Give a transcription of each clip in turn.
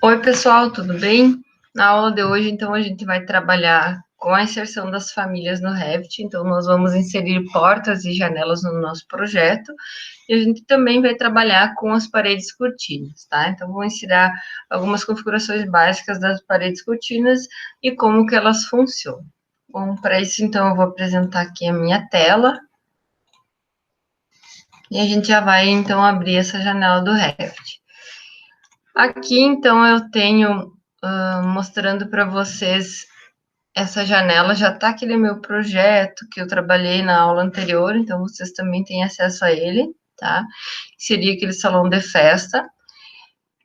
Oi, pessoal, tudo bem? Na aula de hoje, então, a gente vai trabalhar com a inserção das famílias no Revit. Então, nós vamos inserir portas e janelas no nosso projeto. E a gente também vai trabalhar com as paredes cortinas, tá? Então, vou ensinar algumas configurações básicas das paredes cortinas e como que elas funcionam. Bom, para isso, então, eu vou apresentar aqui a minha tela. E a gente já vai, então, abrir essa janela do Revit. Aqui, então, eu tenho mostrando para vocês essa janela, já está aqui no meu projeto que eu trabalhei na aula anterior, então vocês também têm acesso a ele, tá? Seria aquele salão de festa.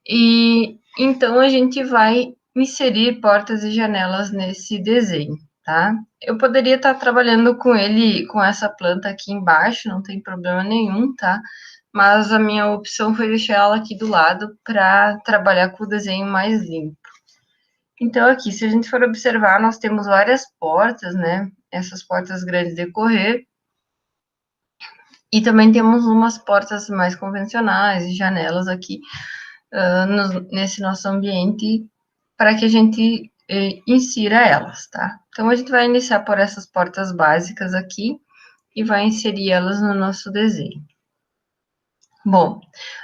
E então a gente vai inserir portas e janelas nesse desenho, tá? Eu poderia estar trabalhando com ele, com essa planta aqui embaixo, não tem problema nenhum, tá? Mas a minha opção foi deixar ela aqui do lado para trabalhar com o desenho mais limpo. Então, aqui, se a gente for observar, nós temos várias portas, né? Essas portas grandes de correr. E também temos umas portas mais convencionais e janelas aqui nesse nosso ambiente para que a gente insira elas, tá? Então, a gente vai iniciar por essas portas básicas aqui e vai inserir elas no nosso desenho. Bom,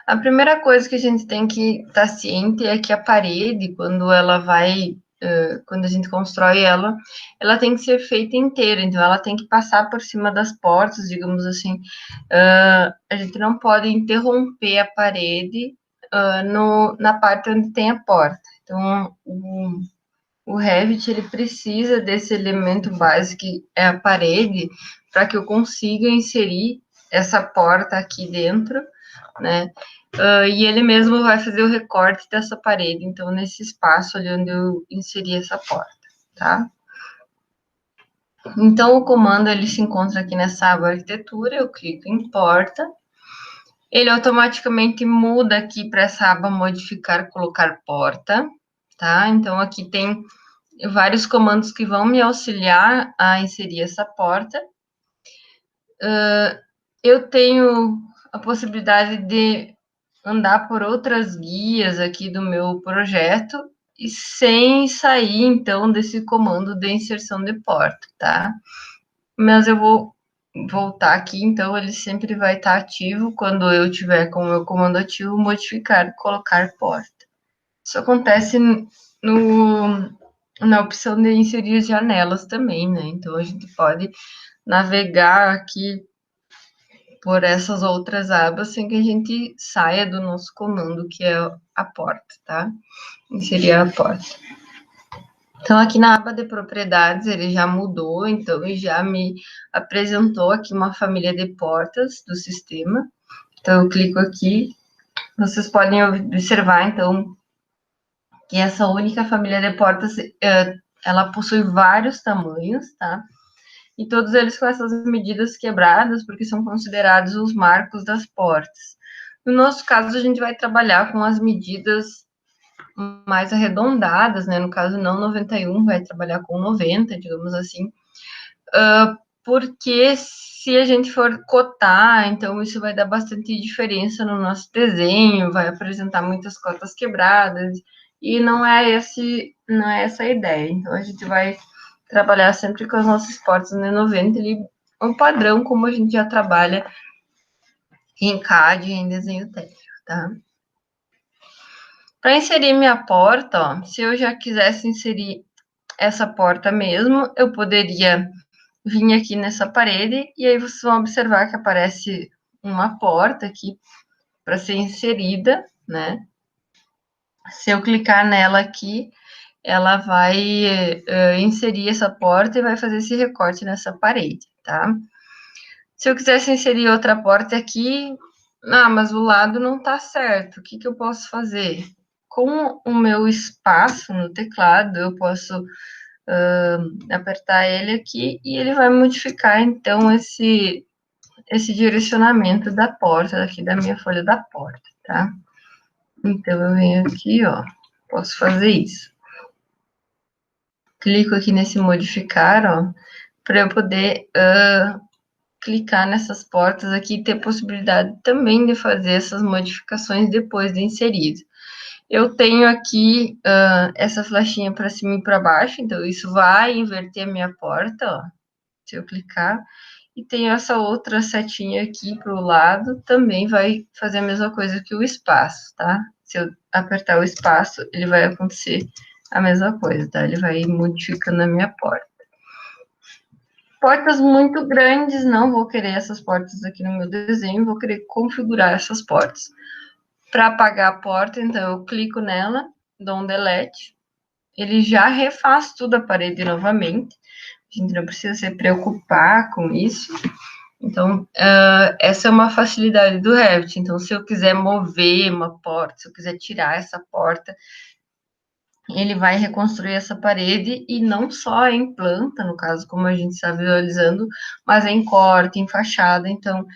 a primeira coisa que a gente tem que estar ciente é que a parede, quando ela vai, quando a gente constrói ela, ela tem que ser feita inteira, então ela tem que passar por cima das portas, digamos assim. A gente não pode interromper a parede na parte onde tem a porta. Então, o Revit, ele precisa desse elemento básico, que é a parede, para que eu consiga inserir essa porta aqui dentro, né? E ele mesmo vai fazer o recorte dessa parede, então, nesse espaço ali onde eu inseri essa porta, tá? Então, o comando, ele se encontra aqui nessa aba arquitetura, eu clico em porta, ele automaticamente muda aqui para essa aba modificar, colocar porta, tá? Então, aqui tem vários comandos que vão me auxiliar a inserir essa porta. Eu tenho a possibilidade de andar por outras guias aqui do meu projeto e sem sair, então, desse comando de inserção de porta, tá? Mas eu vou voltar aqui, então, ele sempre vai estar ativo quando eu tiver com o meu comando ativo, modificar, colocar porta. Isso acontece na opção de inserir janelas também, né? Então, a gente pode navegar aqui por essas outras abas sem que a gente saia do nosso comando, que é a porta, tá? Inserir a porta. Então, aqui na aba de propriedades, ele já mudou, então, ele já me apresentou aqui uma família de portas do sistema. Então, eu clico aqui, vocês podem observar, então, que essa única família de portas, ela possui vários tamanhos, tá? E todos eles com essas medidas quebradas, porque são considerados os marcos das portas. No nosso caso, a gente vai trabalhar com as medidas mais arredondadas, né? No caso, não 91, vai trabalhar com 90, digamos assim, porque se a gente for cotar, então isso vai dar bastante diferença no nosso desenho, vai apresentar muitas cotas quebradas, e não é essa a ideia. Então, a gente vai trabalhar sempre com as nossas portas no 90, ali, um padrão como a gente já trabalha em CAD, em desenho técnico, tá? Para inserir minha porta, ó, se eu já quisesse inserir essa porta mesmo, eu poderia vir aqui nessa parede, e aí vocês vão observar que aparece uma porta aqui para ser inserida, né? Se eu clicar nela aqui, ela vai inserir essa porta e vai fazer esse recorte nessa parede, tá? Se eu quisesse inserir outra porta aqui, mas o lado não tá certo, o que que eu posso fazer? Com o meu espaço no teclado, eu posso apertar ele aqui e ele vai modificar, então, esse direcionamento da porta, aqui da minha folha da porta, tá? Então, eu venho aqui, ó, posso fazer isso. Clico aqui nesse modificar, ó, para eu poder clicar nessas portas aqui e ter possibilidade também de fazer essas modificações depois de inserido. Eu tenho aqui essa flechinha para cima e para baixo, então isso vai inverter a minha porta, ó, se eu clicar. E tenho essa outra setinha aqui para o lado, também vai fazer a mesma coisa que o espaço, tá? Se eu apertar o espaço, ele vai acontecer a mesma coisa, tá? Ele vai modificando a minha porta. Portas muito grandes, não vou querer essas portas aqui no meu desenho, vou querer configurar essas portas. Para apagar a porta, então eu clico nela, dou um delete, ele já refaz tudo a parede novamente, a gente não precisa se preocupar com isso. Então, essa é uma facilidade do Revit. Então, se eu quiser mover uma porta, se eu quiser tirar essa porta, ele vai reconstruir essa parede e não só em planta, no caso, como a gente está visualizando, mas em corte, em fachada. Então,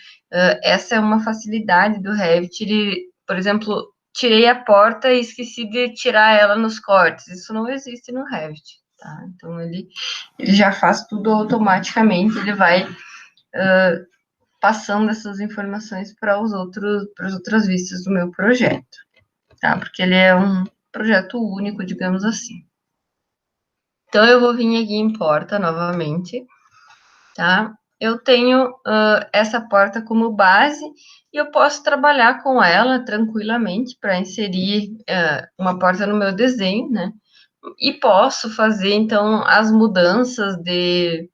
essa é uma facilidade do Revit. Ele, por exemplo, tirei a porta e esqueci de tirar ela nos cortes. Isso não existe no Revit, tá? Então, ele já faz tudo automaticamente, ele vai passando essas informações para as outras vistas do meu projeto, tá? Porque ele é um projeto único, digamos assim. Então, eu vou vir aqui em porta novamente, tá? Eu tenho essa porta como base e eu posso trabalhar com ela tranquilamente para inserir uma porta no meu desenho, né? E posso fazer, então, as mudanças de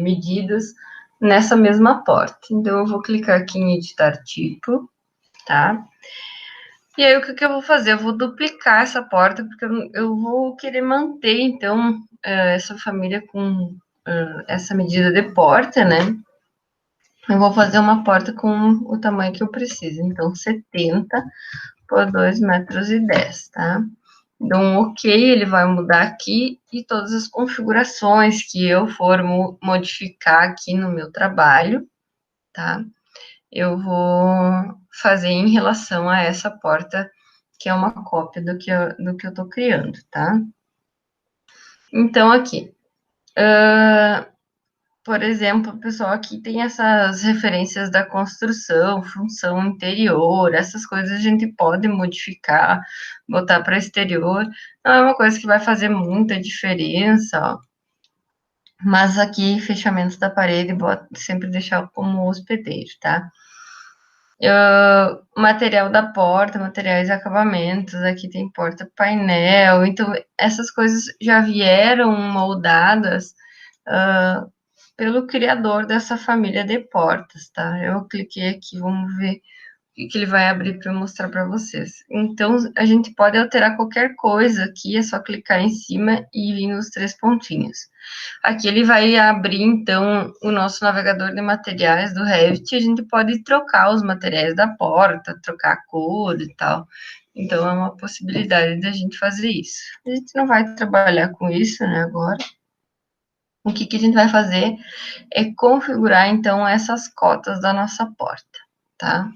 medidas nessa mesma porta. Então, eu vou clicar aqui em editar tipo, tá? E aí, o que eu vou fazer? Eu vou duplicar essa porta, porque eu vou querer manter, então, essa família com essa medida de porta, né? Eu vou fazer uma porta com o tamanho que eu preciso. Então, 70 por 2,10 metros, tá? Dou um OK, ele vai mudar aqui e todas as configurações que eu for modificar aqui no meu trabalho, tá? Eu vou fazer em relação a essa porta, que é uma cópia do que eu tô criando, tá? Então, aqui, por exemplo, o pessoal aqui tem essas referências da construção, função interior, essas coisas a gente pode modificar, botar para exterior. Não é uma coisa que vai fazer muita diferença, ó. Mas aqui, fechamentos da parede, sempre deixar como hospedeiro, tá? Material da porta, materiais e acabamentos, aqui tem porta-painel, então essas coisas já vieram moldadas pelo criador dessa família de portas, tá? Eu cliquei aqui, vamos ver o que ele vai abrir para mostrar para vocês. Então, a gente pode alterar qualquer coisa aqui, é só clicar em cima e vir nos 3 pontinhos. Aqui ele vai abrir, então, o nosso navegador de materiais do Revit, a gente pode trocar os materiais da porta, trocar a cor e tal. Então, é uma possibilidade da gente fazer isso. A gente não vai trabalhar com isso, né, agora. O que a gente vai fazer é configurar, então, essas cotas da nossa porta, tá?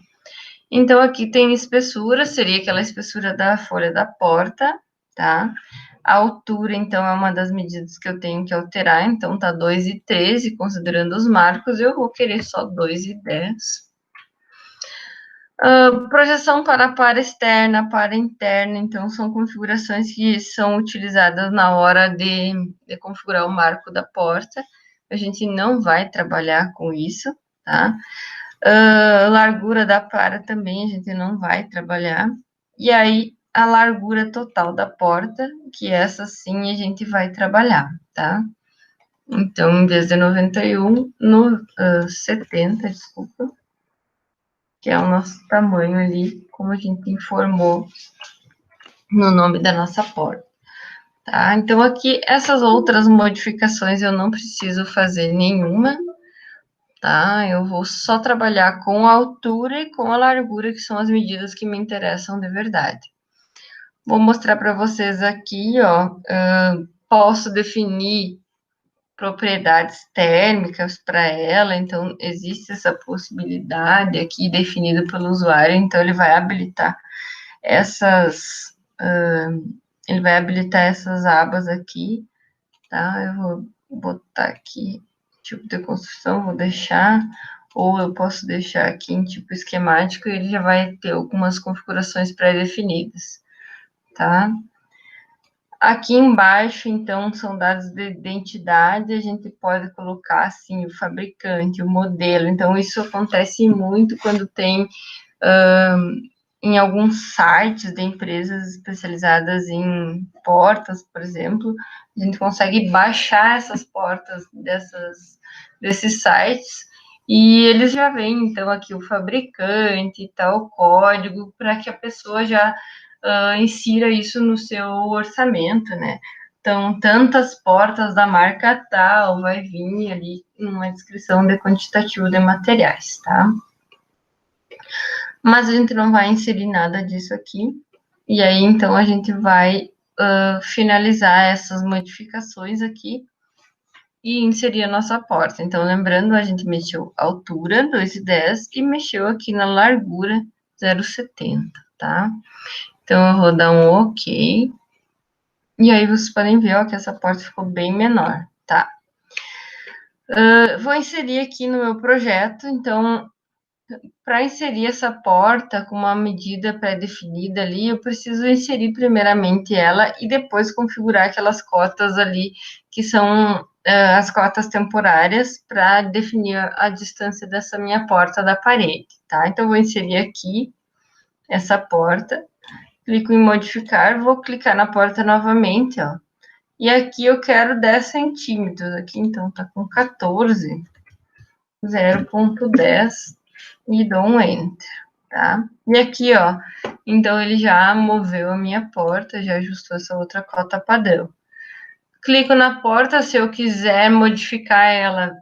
Então, aqui tem espessura, seria aquela espessura da folha da porta, tá? A altura, então, é uma das medidas que eu tenho que alterar, então, tá 2,13, considerando os marcos, eu vou querer só 2,10. Projeção para externa, para interna, então, são configurações que são utilizadas na hora de configurar o marco da porta. A gente não vai trabalhar com isso, tá? Largura da para também a gente não vai trabalhar. E aí, a largura total da porta, que essa sim a gente vai trabalhar, tá? Então, em vez de 91, no 70, desculpa, que é o nosso tamanho ali, como a gente informou no nome da nossa porta. Tá? Então, aqui, essas outras modificações eu não preciso fazer nenhuma, tá? Eu vou só trabalhar com a altura e com a largura, que são as medidas que me interessam de verdade. Vou mostrar para vocês aqui, ó, posso definir propriedades térmicas para ela, então existe essa possibilidade aqui definida pelo usuário, então ele vai habilitar essas, abas aqui, tá? Eu vou botar aqui tipo de construção, vou deixar ou eu posso deixar aqui em tipo esquemático e ele já vai ter algumas configurações pré-definidas, tá? Aqui embaixo, então, são dados de identidade, a gente pode colocar, assim, o fabricante, o modelo, então isso acontece muito quando tem em alguns sites de empresas especializadas em portas, por exemplo, a gente consegue baixar essas portas desses sites e eles já vêm, então, aqui o fabricante e tal, código, para que a pessoa já insira isso no seu orçamento, né? Então, tantas portas da marca tal, vai vir ali uma descrição de quantitativo de materiais, tá? Mas a gente não vai inserir nada disso aqui. E aí, então, a gente vai finalizar essas modificações aqui e inserir a nossa porta. Então, lembrando, a gente mexeu a altura, 2,10, e mexeu aqui na largura, 0,70, tá? Então, eu vou dar um OK. E aí, vocês podem ver, ó, que essa porta ficou bem menor, tá? Vou inserir aqui no meu projeto, então, para inserir essa porta com uma medida pré-definida ali, eu preciso inserir primeiramente ela e depois configurar aquelas cotas ali, que são as cotas temporárias, para definir a distância dessa minha porta da parede, tá? Então, vou inserir aqui essa porta, clico em modificar, vou clicar na porta novamente, ó. E aqui eu quero 10 centímetros, aqui então tá com 14, 0,10, e dou um Enter, tá? E aqui, ó, então ele já moveu a minha porta, já ajustou essa outra cota padrão. Clico na porta, se eu quiser modificar ela,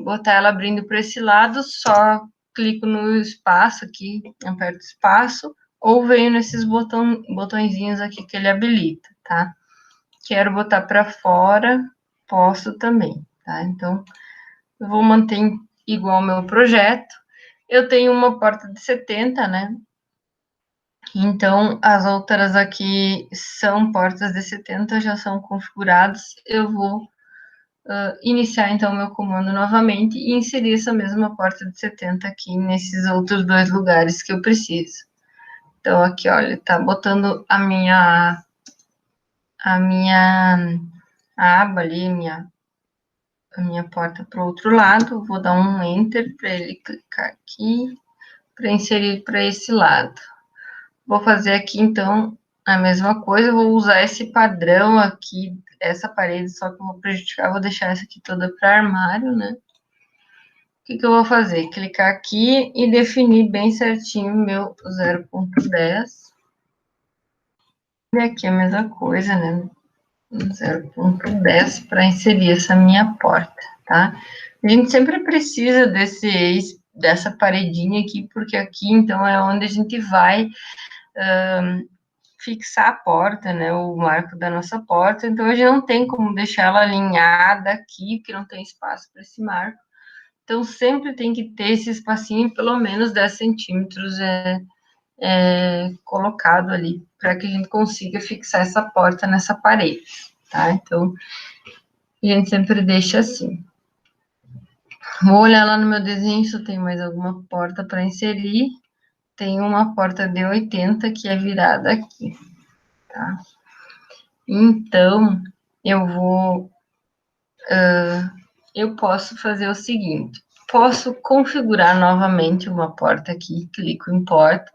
botar ela abrindo para esse lado, só clico no espaço aqui, aperto espaço, ou venho nesses botõezinhos aqui que ele habilita, tá? Quero botar para fora, posso também, tá? Então, eu vou manter igual ao meu projeto. Eu tenho uma porta de 70, né? Então, as outras aqui são portas de 70, já são configuradas. Eu vou iniciar, então, o meu comando novamente e inserir essa mesma porta de 70 aqui nesses outros dois lugares que eu preciso. Então, aqui, olha, tá botando a minha aba ali, a minha porta para o outro lado. Vou dar um Enter para ele clicar aqui, para inserir para esse lado. Vou fazer aqui, então, a mesma coisa, vou usar esse padrão aqui, essa parede, só que eu vou prejudicar, vou deixar essa aqui toda para armário, né? O que eu vou fazer? Clicar aqui e definir bem certinho o meu 0,10. E aqui a mesma coisa, né? 0,10 para inserir essa minha porta, tá? A gente sempre precisa dessa paredinha aqui, porque aqui, então, é onde a gente vai fixar a porta, né, o marco da nossa porta, então a gente não tem como deixar ela alinhada aqui, porque não tem espaço para esse marco, então sempre tem que ter esse espacinho, pelo menos 10 centímetros colocado ali, para que a gente consiga fixar essa porta nessa parede, tá? Então, a gente sempre deixa assim. Vou olhar lá no meu desenho se eu tenho mais alguma porta para inserir. Tem uma porta de 80 que é virada aqui, tá? Então, eu posso fazer o seguinte, posso configurar novamente uma porta aqui, clico em porta,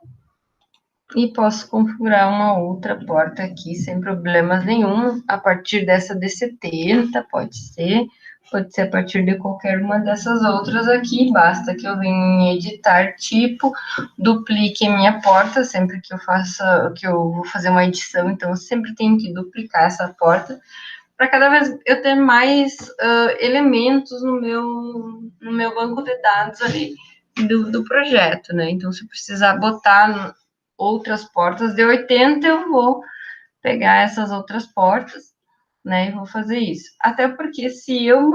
e posso configurar uma outra porta aqui, sem problemas nenhum, a partir dessa de 70, pode ser a partir de qualquer uma dessas outras aqui, basta que eu venha em editar tipo, duplique a minha porta, sempre que eu vou fazer uma edição, então eu sempre tenho que duplicar essa porta, para cada vez eu ter mais elementos no meu banco de dados ali do projeto, né? Então, se eu precisar botar outras portas de 80, eu vou pegar essas outras portas, né? E vou fazer isso. Até porque se eu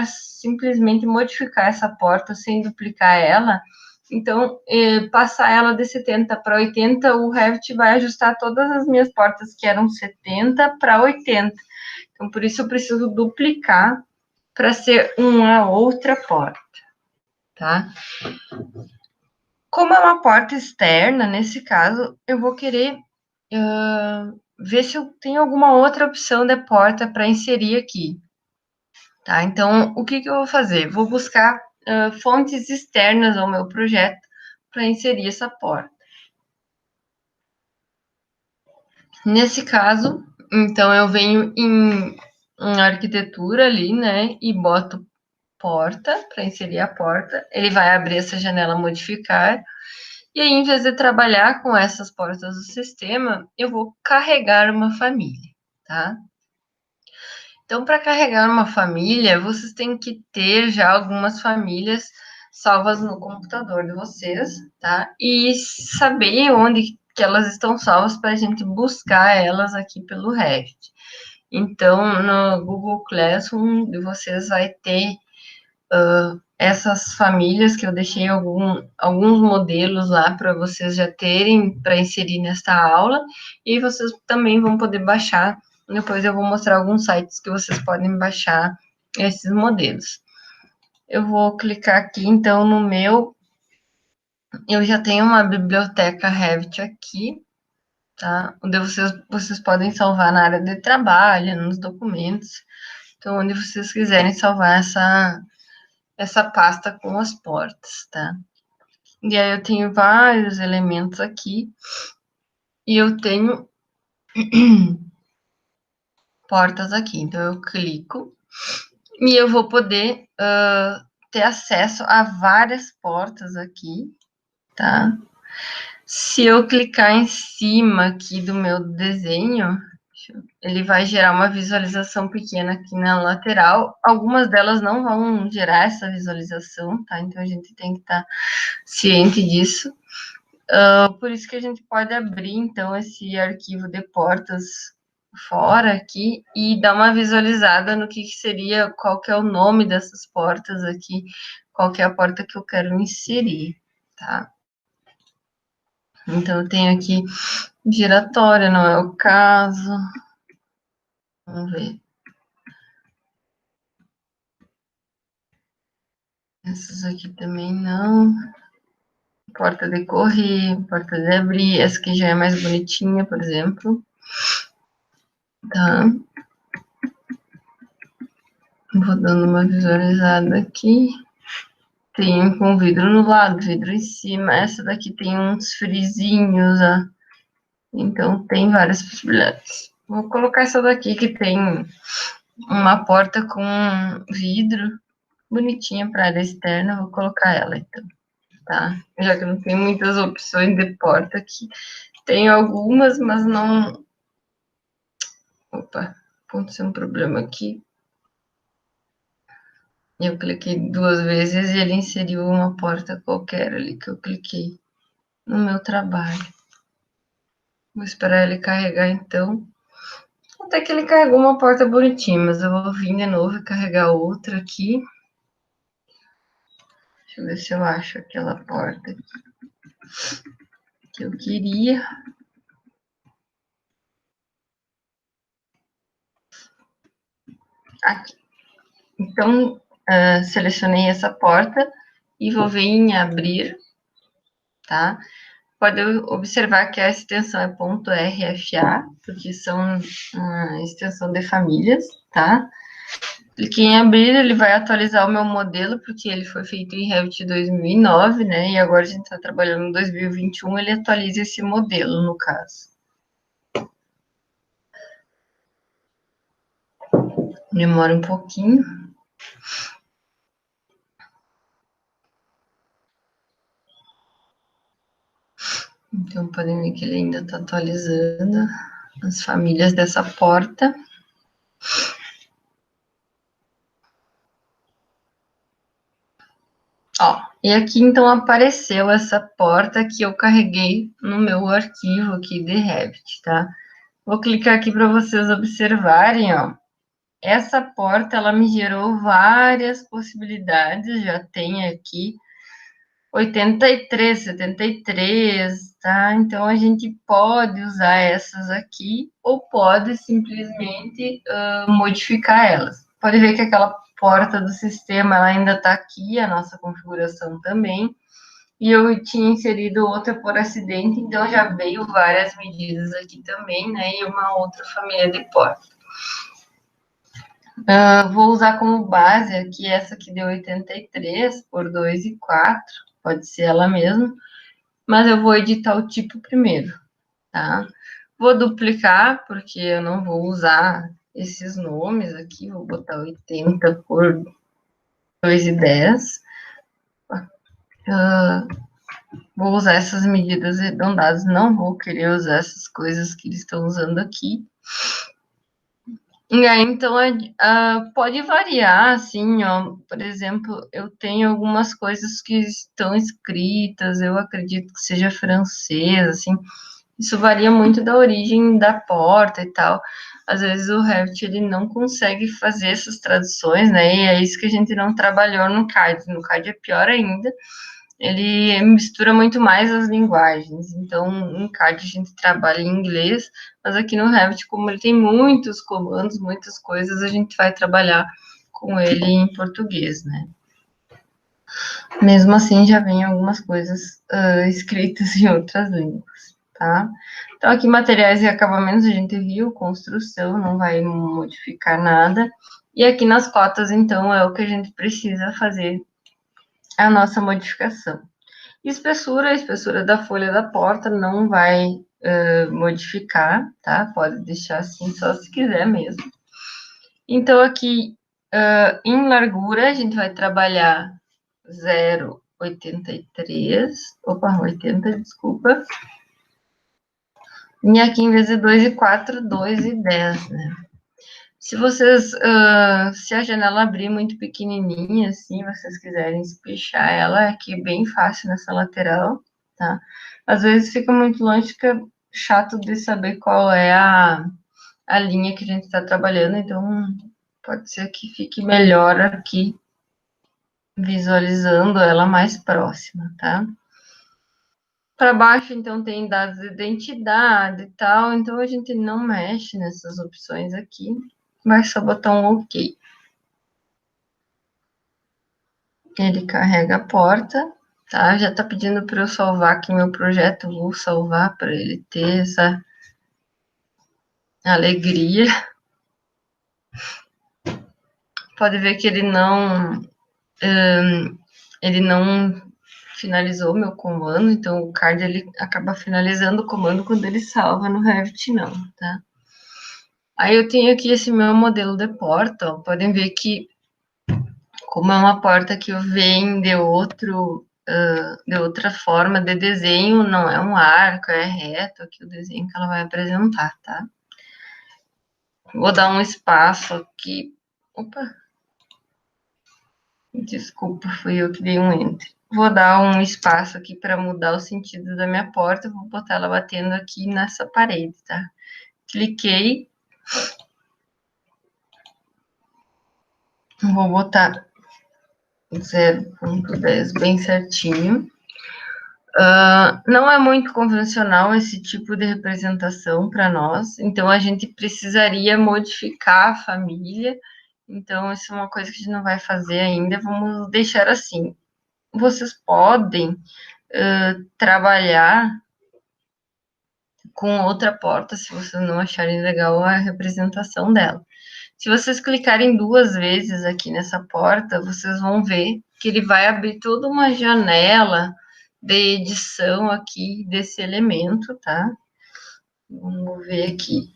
simplesmente modificar essa porta sem duplicar ela, então, passar ela de 70 para 80, o Revit vai ajustar todas as minhas portas que eram 70 para 80. Então, por isso eu preciso duplicar para ser uma outra porta, tá? Como é uma porta externa, nesse caso, eu vou querer ver se eu tenho alguma outra opção de porta para inserir aqui, tá? Então, o que eu vou fazer? Vou buscar fontes externas ao meu projeto para inserir essa porta. Nesse caso, então, eu venho em arquitetura ali, né, e boto porta, para inserir a porta. Ele vai abrir essa janela modificar. E aí, em vez de trabalhar com essas portas do sistema, eu vou carregar uma família, tá? Então, para carregar uma família, vocês têm que ter já algumas famílias salvas no computador de vocês, tá? E saber onde que elas estão salvas para a gente buscar elas aqui pelo Revit. Então, no Google Classroom de vocês vai ter essas famílias que eu deixei alguns modelos lá para vocês já terem para inserir nesta aula, e vocês também vão poder baixar. Depois eu vou mostrar alguns sites que vocês podem baixar esses modelos. Eu vou clicar aqui, então, no meu. Eu já tenho uma biblioteca Revit aqui, tá? Onde vocês podem salvar na área de trabalho, nos documentos. Então, onde vocês quiserem salvar essa pasta com as portas, tá? E aí eu tenho vários elementos aqui, e eu tenho portas aqui. Então, eu clico, e eu vou poder ter acesso a várias portas aqui, tá? Se eu clicar em cima aqui do meu desenho, ele vai gerar uma visualização pequena aqui na lateral. Algumas delas não vão gerar essa visualização, tá? Então, a gente tem que estar ciente disso. Por isso que a gente pode abrir, então, esse arquivo de portas fora aqui e dar uma visualizada no que seria, qual que é o nome dessas portas aqui, qual que é a porta que eu quero inserir, tá? Então, eu tenho aqui giratória, não é o caso. Vamos ver. Essas aqui também não. Porta de correr, porta de abrir. Essa aqui já é mais bonitinha, por exemplo. Tá. Vou dando uma visualizada aqui. Tem com vidro no lado, vidro em cima. Essa daqui tem uns frisinhos, ó. Então, tem várias possibilidades. Vou colocar essa daqui que tem uma porta com vidro bonitinha para área externa. Vou colocar ela, então, tá? Já que não tem muitas opções de porta aqui. Tem algumas, mas não... Opa, aconteceu um problema aqui. Eu cliquei 2 vezes e ele inseriu uma porta qualquer ali que eu cliquei no meu trabalho. Vou esperar ele carregar, então. Até que ele carregou uma porta bonitinha, mas eu vou vir de novo e carregar outra aqui. Deixa eu ver se eu acho aquela porta que eu queria. Aqui. Então, selecionei essa porta e vou vir em abrir, tá? Pode observar que a extensão é .rfa, porque são uma extensão de famílias, tá? Cliquei em abrir, ele vai atualizar o meu modelo, porque ele foi feito em Revit 2009, né? E agora a gente está trabalhando em 2021, ele atualiza esse modelo, no caso. Demora um pouquinho. Então, podem ver que ele ainda está atualizando as famílias dessa porta. Ó, e aqui, então, apareceu essa porta que eu carreguei no meu arquivo aqui de Revit, tá? Vou clicar aqui para vocês observarem, ó. Essa porta, ela me gerou várias possibilidades, já tem aqui 83, 73, tá? Então, a gente pode usar essas aqui ou pode simplesmente modificar elas. Pode ver que aquela porta do sistema, ela ainda está aqui, a nossa configuração também. E eu tinha inserido outra por acidente, então já veio várias medidas aqui também, né? E uma outra família de porta. Vou usar como base aqui essa que deu 83 por 2,4, pode ser ela mesma, mas eu vou editar o tipo primeiro, tá? Vou duplicar, porque eu não vou usar esses nomes aqui, vou botar 80 por 2,10. Vou usar essas medidas arredondadas, não vou querer usar essas coisas que eles estão usando aqui. E aí, então, pode variar, assim, ó, por exemplo, eu tenho algumas coisas que estão escritas, eu acredito que seja francês, assim, isso varia muito da origem da porta e tal. Às vezes o Revit, ele não consegue fazer essas traduções, né, e é isso que a gente não trabalhou no CAD. No CAD é pior ainda, ele mistura muito mais as linguagens. Então, no CAD a gente trabalha em inglês, mas aqui no Revit, como ele tem muitos comandos, muitas coisas, a gente vai trabalhar com ele em português, né? Mesmo assim, já vem algumas coisas escritas em outras línguas, tá? Então, aqui materiais e acabamentos a gente viu, construção, não vai modificar nada. E aqui nas cotas, então, é o que a gente precisa fazer a nossa modificação. Espessura, a espessura da folha da porta não vai modificar, tá? Pode deixar assim só se quiser mesmo. Então, aqui em largura, a gente vai trabalhar 0,83, opa, 80, desculpa. E aqui, em vez de 2,4, 2,10, né? Se vocês, se a janela abrir muito pequenininha, assim, vocês quiserem espichar ela, aqui é bem fácil nessa lateral, tá? Às vezes fica muito longe, fica chato de saber qual é a linha que a gente está trabalhando, então pode ser que fique melhor aqui, visualizando ela mais próxima, tá? Para baixo, então, tem dados de identidade e tal, então a gente não mexe nessas opções aqui, vai só botar um OK. Ele carrega a porta, tá? Já tá pedindo para eu salvar aqui meu projeto, vou salvar para ele ter essa alegria. Pode ver que ele não finalizou meu comando, então o card ele acaba finalizando o comando quando ele salva no Revit não, tá? Aí eu tenho aqui esse meu modelo de porta, ó, podem ver que como é uma porta que vem de outra forma de desenho, não é um arco, é reto aqui o desenho que ela vai apresentar, tá? Vou dar um espaço aqui. Opa! Desculpa, fui eu que dei um enter. Vou dar um espaço aqui para mudar o sentido da minha porta, vou botar ela batendo aqui nessa parede, tá? Cliquei. Vou botar 0,10 bem certinho. Não é muito convencional esse tipo de representação para nós, então a gente precisaria modificar a família, então isso é uma coisa que a gente não vai fazer ainda, vamos deixar assim. Vocês podem trabalhar com outra porta, se vocês não acharem legal a representação dela. Se vocês clicarem 2 vezes aqui nessa porta, vocês vão ver que ele vai abrir toda uma janela de edição aqui desse elemento, tá? Vamos ver aqui.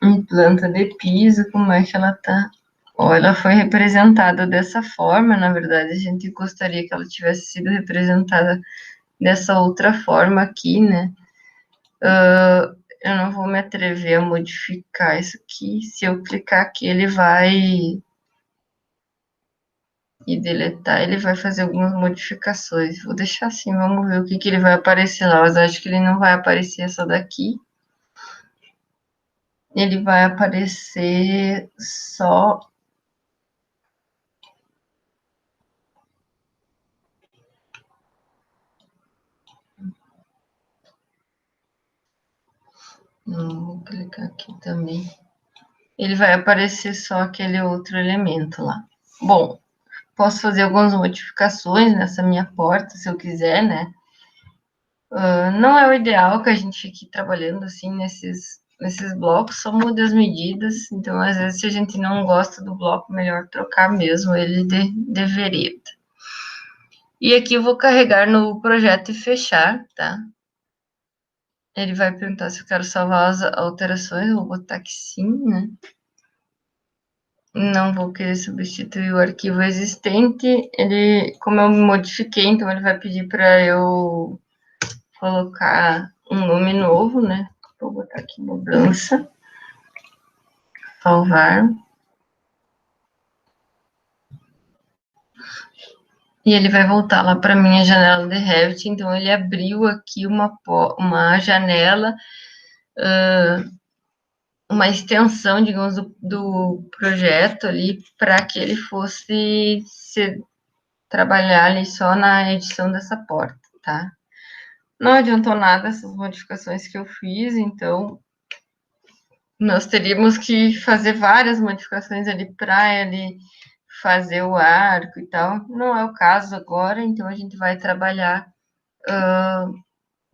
Em planta de piso, como é que ela tá? Ó, ela foi representada dessa forma, na verdade, a gente gostaria que ela tivesse sido representada dessa outra forma aqui, né? Eu não vou me atrever a modificar isso aqui. Se eu clicar aqui, ele vai e deletar, ele vai fazer algumas modificações. Vou deixar assim, vamos ver o que ele vai aparecer lá. Mas acho que ele não vai aparecer essa daqui. Ele vai aparecer só. Não, vou clicar aqui também. ele vai aparecer só aquele outro elemento lá. Bom, posso fazer algumas modificações nessa minha porta, se eu quiser, né? Não é o ideal que a gente fique trabalhando assim nesses blocos, só muda as medidas, então às vezes se a gente não gosta do bloco, melhor trocar mesmo ele de vereda. E aqui eu vou carregar no projeto e fechar, tá? Ele vai perguntar se eu quero salvar as alterações, eu vou botar que sim, né? Não vou querer substituir o arquivo existente. Ele, como eu modifiquei, então ele vai pedir para eu colocar um nome novo, né? Vou botar aqui mudança, salvar. E ele vai voltar lá para minha janela de Revit. Então ele abriu aqui uma janela, uma extensão, digamos, do projeto ali para que ele fosse trabalhar ali só na edição dessa porta, tá? Não adiantou nada essas modificações que eu fiz, então nós teríamos que fazer várias modificações ali para ele fazer o arco e tal. Não é o caso agora, então a gente vai trabalhar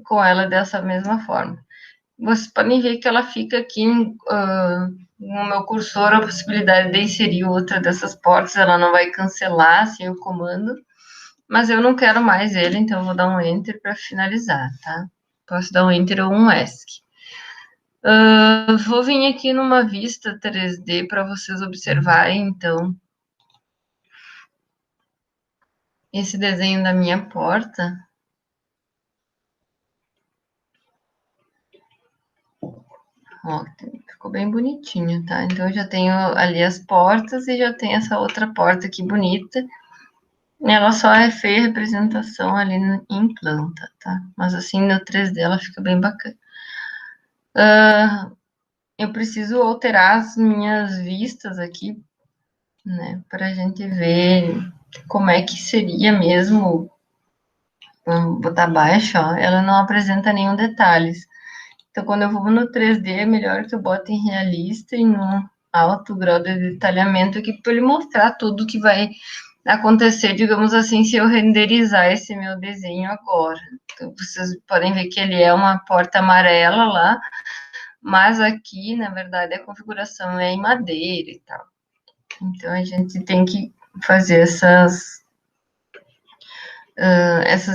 com ela dessa mesma forma. Vocês podem ver que ela fica aqui no meu cursor a possibilidade de inserir outra dessas portas, ela não vai cancelar assim o comando, mas eu não quero mais ele, então eu vou dar um Enter para finalizar, tá? Posso dar um Enter ou um ESC. Vou vir aqui numa vista 3D para vocês observarem, então, esse desenho da minha porta. Ó, ficou bem bonitinho, tá? Então, eu já tenho ali as portas e já tem essa outra porta aqui bonita. Ela só é feia a representação ali em planta, tá? Mas assim, no 3D ela fica bem bacana. Eu preciso alterar as minhas vistas aqui, né? Para a gente ver como é que seria mesmo. Vamos botar baixo, ó. Ela não apresenta nenhum detalhes. Então, quando eu vou no 3D, é melhor que eu bote em realista e no alto grau de detalhamento aqui, para ele mostrar tudo que vai acontecer, digamos assim, se eu renderizar esse meu desenho agora. Então, vocês podem ver que ele é uma porta amarela lá, mas aqui, na verdade, a configuração é em madeira e tal. Então, a gente tem que fazer essas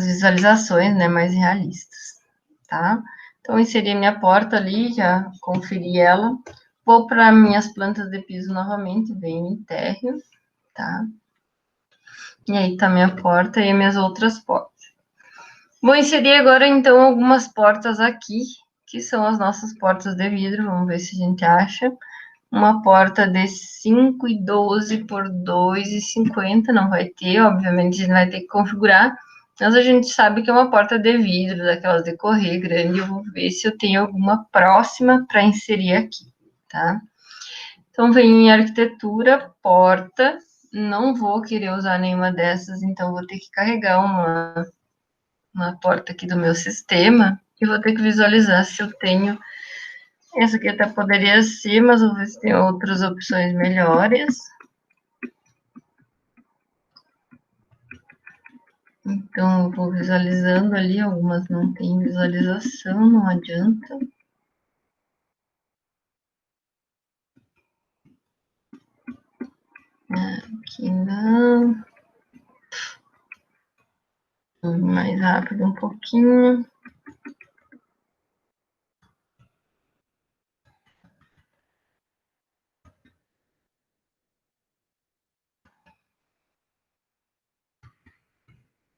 visualizações, né, mais realistas, tá? Então, inseri a minha porta ali, já conferi ela. Vou para minhas plantas de piso novamente, venho em térreo, tá? E aí tá minha porta e minhas outras portas. Vou inserir agora, então, algumas portas aqui, que são as nossas portas de vidro. Vamos ver se a gente acha. Uma porta de 5,12 por 2,50, não vai ter, obviamente, a gente vai ter que configurar. Mas a gente sabe que é uma porta de vidro, daquelas de correr grande. Eu vou ver se eu tenho alguma próxima para inserir aqui, tá? Então, vem em arquitetura, porta. Não vou querer usar nenhuma dessas, então vou ter que carregar uma porta aqui do meu sistema e vou ter que visualizar se eu tenho. Essa aqui até poderia ser, mas vou ver se tem outras opções melhores. Então, eu vou visualizando ali, algumas não tem visualização, não adianta. Aqui não. Mais rápido um pouquinho.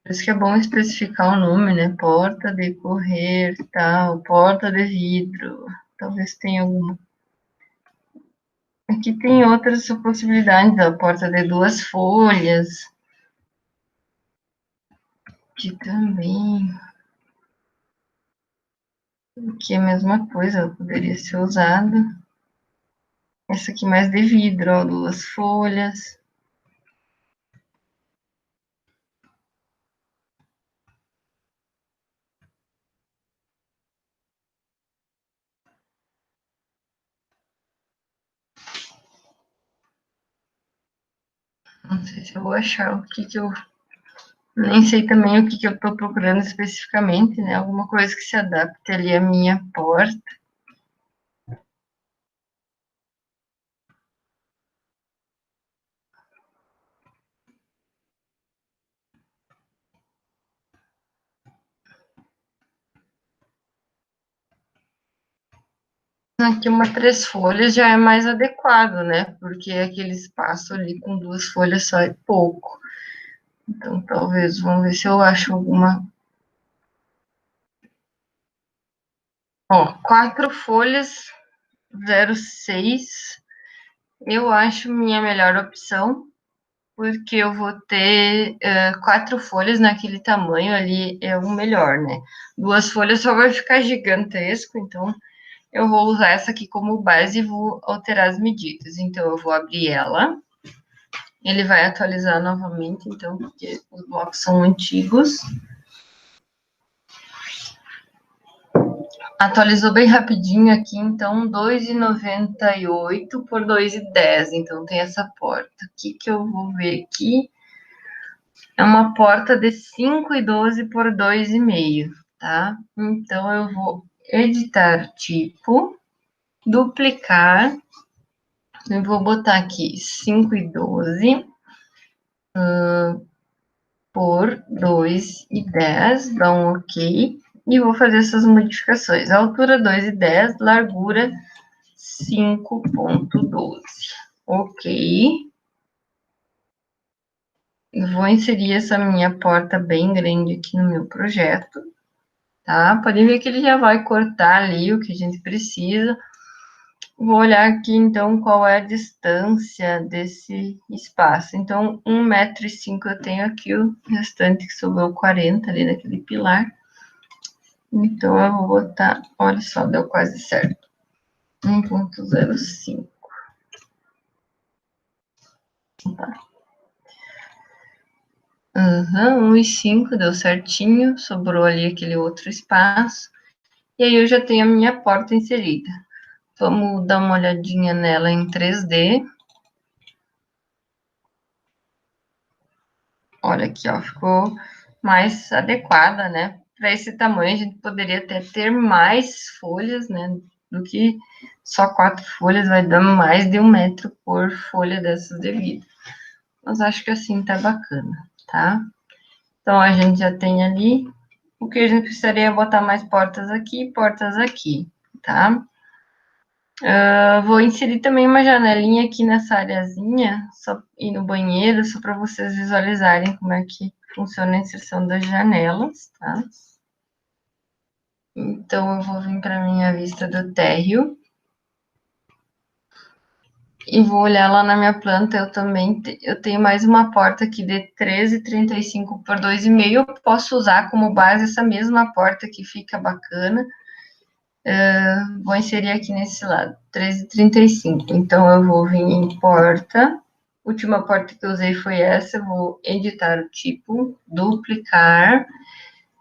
Por isso que é bom especificar o nome, né? Porta de correr, tal, porta de vidro. Talvez tenha alguma. Aqui tem outras possibilidades, a porta de duas folhas, que também, que é a mesma coisa, poderia ser usada. Essa aqui mais de vidro, ó, duas folhas. Não sei se eu vou achar o que eu... Nem sei também o que eu estou procurando especificamente, né? Alguma coisa que se adapte ali à minha porta. Aqui uma 3 folhas já é mais adequado, né? Porque aquele espaço ali com 2 folhas só é pouco. Então, talvez, vamos ver se eu acho alguma. Ó, 4 folhas, 0,6. Eu acho minha melhor opção, porque eu vou ter 4 folhas naquele tamanho ali, é o melhor, né? 2 folhas só vai ficar gigantesco, então eu vou usar essa aqui como base e vou alterar as medidas. Então, eu vou abrir ela. Ele vai atualizar novamente, então, porque os blocos são antigos. Atualizou bem rapidinho aqui, então, 2,98 por 2,10. Então, tem essa porta. O que eu vou ver aqui? É uma porta de 5,12 por 2,5, tá? Então, eu vou editar tipo, duplicar, eu vou botar aqui 5,12 por 2,10, dá um ok, e vou fazer essas modificações. Altura 2,10, largura 5,12. Ok. Vou inserir essa minha porta bem grande aqui no meu projeto, tá? Pode ver que ele já vai cortar ali o que a gente precisa. Vou olhar aqui, então, qual é a distância desse espaço. Então, 1,5 m eu tenho aqui, o restante que sobrou 40 ali daquele pilar. Então, eu vou botar, olha só, deu quase certo. 1,05. Tá. 1,5 deu certinho, sobrou ali aquele outro espaço. E aí eu já tenho a minha porta inserida. Vamos dar uma olhadinha nela em 3D. Olha aqui, ó, ficou mais adequada, né? Para esse tamanho, a gente poderia até ter mais folhas, né? Do que só 4 folhas, vai dar mais de 1 m por folha dessas de vidro. Mas acho que assim tá bacana, tá? Então, a gente já tem ali. O que a gente precisaria é botar mais portas aqui, tá? Vou inserir também uma janelinha aqui nessa areazinha, só, e no banheiro, só para vocês visualizarem como é que funciona a inserção das janelas, tá? Então, eu vou vir para minha vista do térreo e vou olhar lá na minha planta. Eu também eu tenho mais uma porta aqui de 13,35 por 2,5. Eu posso usar como base essa mesma porta que fica bacana. Vou inserir aqui nesse lado, 13,35. Então, eu vou vir em porta. A última porta que eu usei foi essa. Eu vou editar o tipo, duplicar.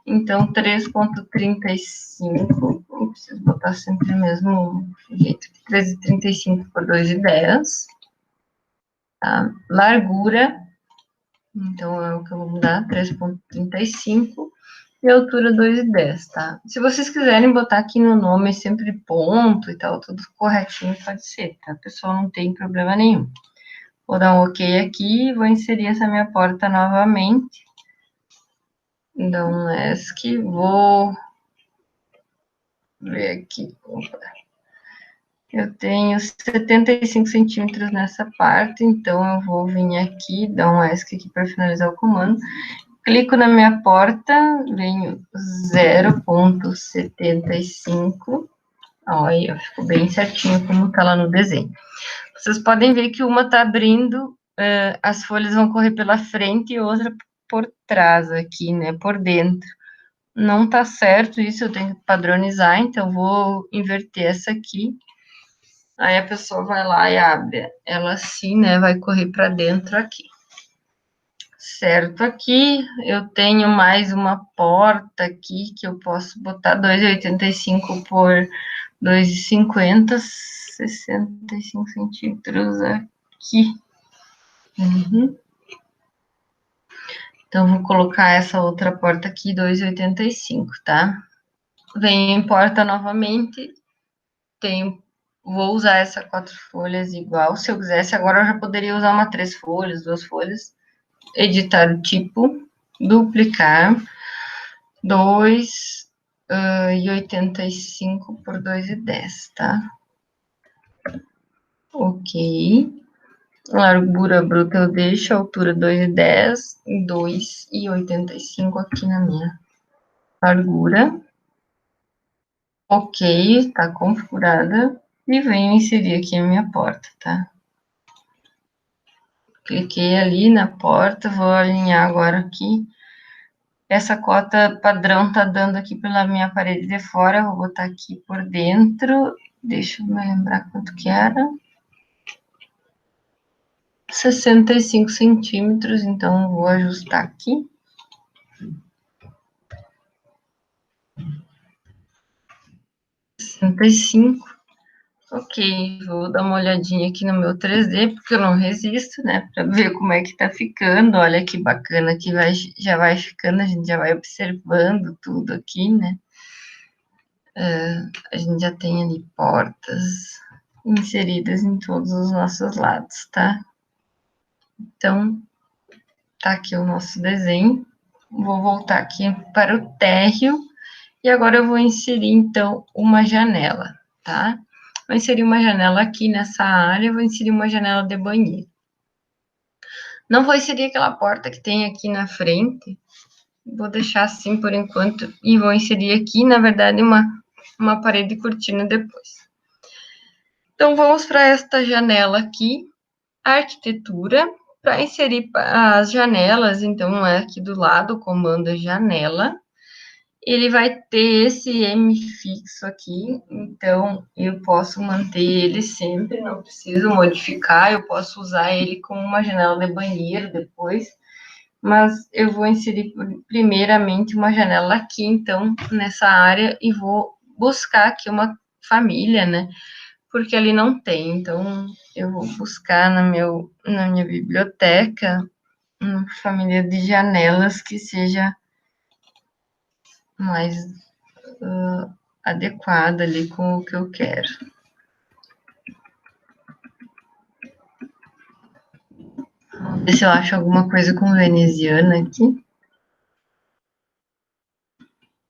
Então, 3,35. Preciso botar sempre o mesmo jeito. 13,35 por 2,10. Tá? Largura. Então, é o que eu vou mudar, 3,35. E a altura 2,10, tá? Se vocês quiserem botar aqui no nome sempre ponto e tal, tudo corretinho, pode ser, tá? Pessoal, não tem problema nenhum. Vou dar um ok aqui e vou inserir essa minha porta novamente. Dar um ESC, vou ver aqui. Opa. Eu tenho 75 centímetros nessa parte, então eu vou vir aqui, dar um ESC aqui para finalizar o comando. Clico na minha porta, venho 0,75. Olha, ficou bem certinho como tá lá no desenho. Vocês podem ver que uma tá abrindo, as folhas vão correr pela frente e outra por trás aqui, né, por dentro. Não tá certo isso, eu tenho que padronizar, então vou inverter essa aqui. Aí a pessoa vai lá e abre ela assim, né, vai correr para dentro aqui. Certo, aqui eu tenho mais uma porta aqui que eu posso botar 2,85 por 2,50, 65 centímetros aqui. Uhum. Então, vou colocar essa outra porta aqui, 2,85, tá? Venho em porta novamente, vou usar essa 4 folhas igual. Se eu quisesse, agora eu já poderia usar uma 3 folhas, 2 folhas. Editar o tipo, duplicar, 2,85 por 2,10, tá? Ok. Largura bruta eu deixo, altura 2,10 e 2,85 aqui na minha largura. Ok, tá configurada. E venho inserir aqui a minha porta, tá? Cliquei ali na porta, vou alinhar agora aqui. Essa cota padrão tá dando aqui pela minha parede de fora, vou botar aqui por dentro. Deixa eu me lembrar quanto que era. 65 centímetros, então vou ajustar aqui. 65. Ok, vou dar uma olhadinha aqui no meu 3D, porque eu não resisto, né, para ver como é que tá ficando. Olha que bacana que já vai ficando, a gente já vai observando tudo aqui, né. A gente já tem ali portas inseridas em todos os nossos lados, tá? Então, tá aqui o nosso desenho. Vou voltar aqui para o térreo e agora eu vou inserir, então, uma janela, tá? Vou inserir uma janela aqui nessa área, vou inserir uma janela de banheiro. Não vou inserir aquela porta que tem aqui na frente, vou deixar assim por enquanto e vou inserir aqui, na verdade, uma parede de cortina depois. Então, vamos para esta janela aqui, arquitetura, para inserir as janelas, então, é aqui do lado o comando janela, ele vai ter esse M fixo aqui, então eu posso manter ele sempre, não preciso modificar, eu posso usar ele como uma janela de banheiro depois, mas eu vou inserir primeiramente uma janela aqui, então, nessa área, e vou buscar aqui uma família, né? Porque ali não tem, então eu vou buscar na minha biblioteca uma família de janelas que seja mais adequada ali com o que eu quero. Vamos ver se eu acho alguma coisa com veneziana aqui.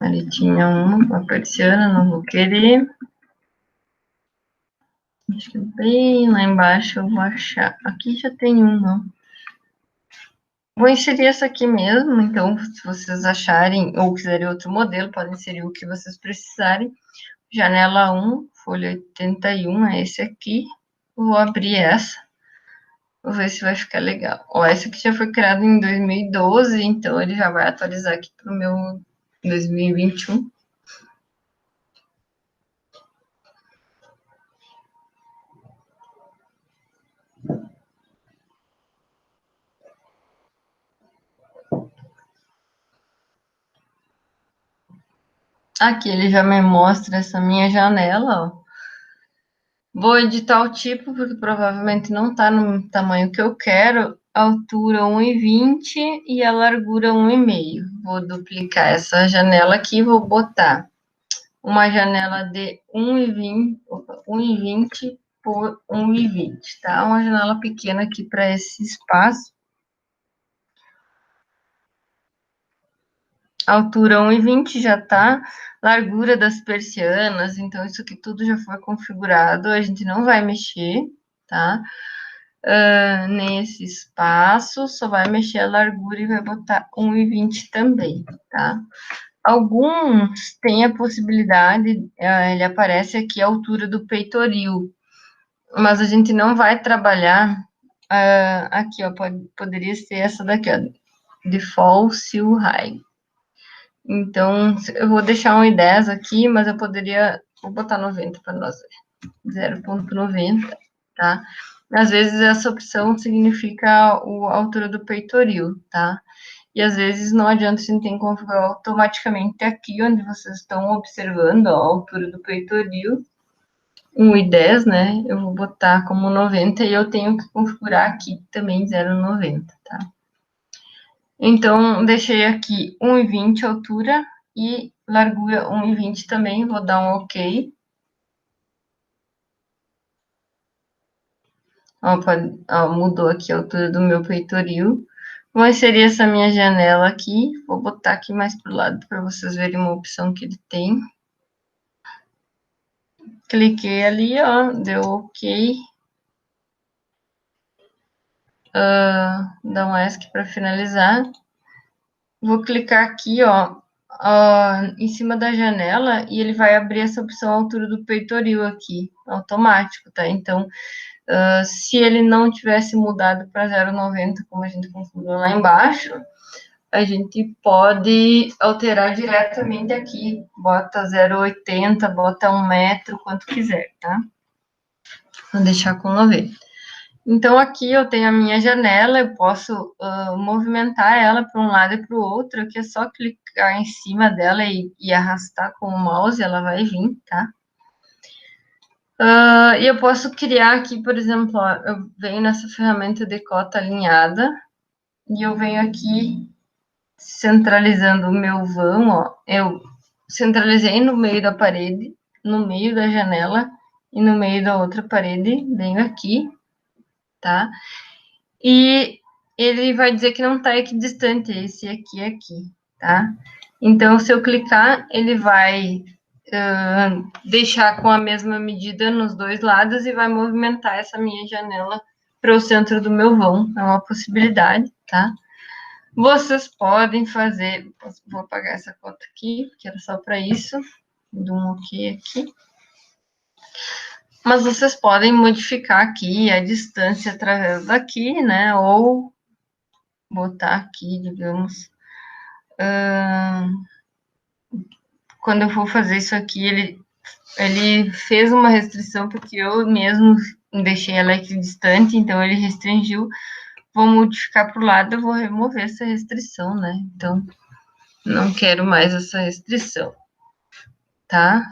Ali tinha uma persiana, não vou querer. Acho que bem lá embaixo eu vou achar. Aqui já tem um, não. Vou inserir essa aqui mesmo, então, se vocês acharem ou quiserem outro modelo, podem inserir o que vocês precisarem. Janela 1, folha 81, é esse aqui. Vou abrir essa. Vou ver se vai ficar legal. Ó, esse aqui já foi criado em 2012, então ele já vai atualizar aqui para o meu 2021. Aqui ele já me mostra essa minha janela, ó. Vou editar o tipo, porque provavelmente não está no tamanho que eu quero. Altura 1,20 e a largura 1,5. Vou duplicar essa janela aqui e vou botar uma janela de 1,20 por 1,20, tá? Uma janela pequena aqui para esse espaço. Altura 1,20 já tá. Largura das persianas, então isso aqui tudo já foi configurado, a gente não vai mexer, tá? Nesse espaço, só vai mexer a largura e vai botar 1,20 também, tá? Alguns têm a possibilidade, ele aparece aqui a altura do peitoril, mas a gente não vai trabalhar aqui, ó, poderia ser essa daqui, ó, Default Seal High. Então, eu vou deixar 1,10 aqui, mas eu poderia, vou botar 90 para nós ver, 0,90, tá? Às vezes essa opção significa a altura do peitoril, tá? E às vezes não adianta, a gente tem que configurar automaticamente aqui onde vocês estão observando, ó, a altura do peitoril, 1,10, né? Eu vou botar como 90 e eu tenho que configurar aqui também 0,90, tá? Então, deixei aqui 1,20 altura e largura 1,20 também, vou dar um OK. Ó, mudou aqui a altura do meu peitoril. Vou inserir essa minha janela aqui, vou botar aqui mais pro lado para vocês verem uma opção que ele tem. Cliquei ali, ó, deu OK. Dá um ESC para finalizar. Vou clicar aqui, ó, em cima da janela e ele vai abrir essa opção altura do peitoril aqui, automático, tá? Então, se ele não tivesse mudado para 0,90, como a gente configurou lá embaixo, a gente pode alterar diretamente aqui. Bota 0,80, bota 1 metro, quanto quiser, tá? Vou deixar com 90. Então, aqui eu tenho a minha janela, eu posso movimentar ela para um lado e para o outro, aqui é só clicar em cima dela e arrastar com o mouse, ela vai vir, tá? E eu posso criar aqui, por exemplo, ó, eu venho nessa ferramenta de cota alinhada, e eu venho aqui centralizando o meu vão, ó, eu centralizei no meio da parede, no meio da janela e no meio da outra parede, venho aqui, tá? E ele vai dizer que não está equidistante, esse aqui, tá? Então, se eu clicar, ele vai deixar com a mesma medida nos dois lados e vai movimentar essa minha janela para o centro do meu vão. É uma possibilidade, tá? Vocês podem fazer... Vou apagar essa cota aqui, que era só para isso. Dou um OK aqui. Mas vocês podem modificar aqui a distância através daqui, né? Ou botar aqui, digamos, quando eu for fazer isso aqui, ele fez uma restrição porque eu mesmo deixei ela equidistante, então ele restringiu. Vou modificar para o lado, eu vou remover essa restrição, né? Então, não quero mais essa restrição, tá?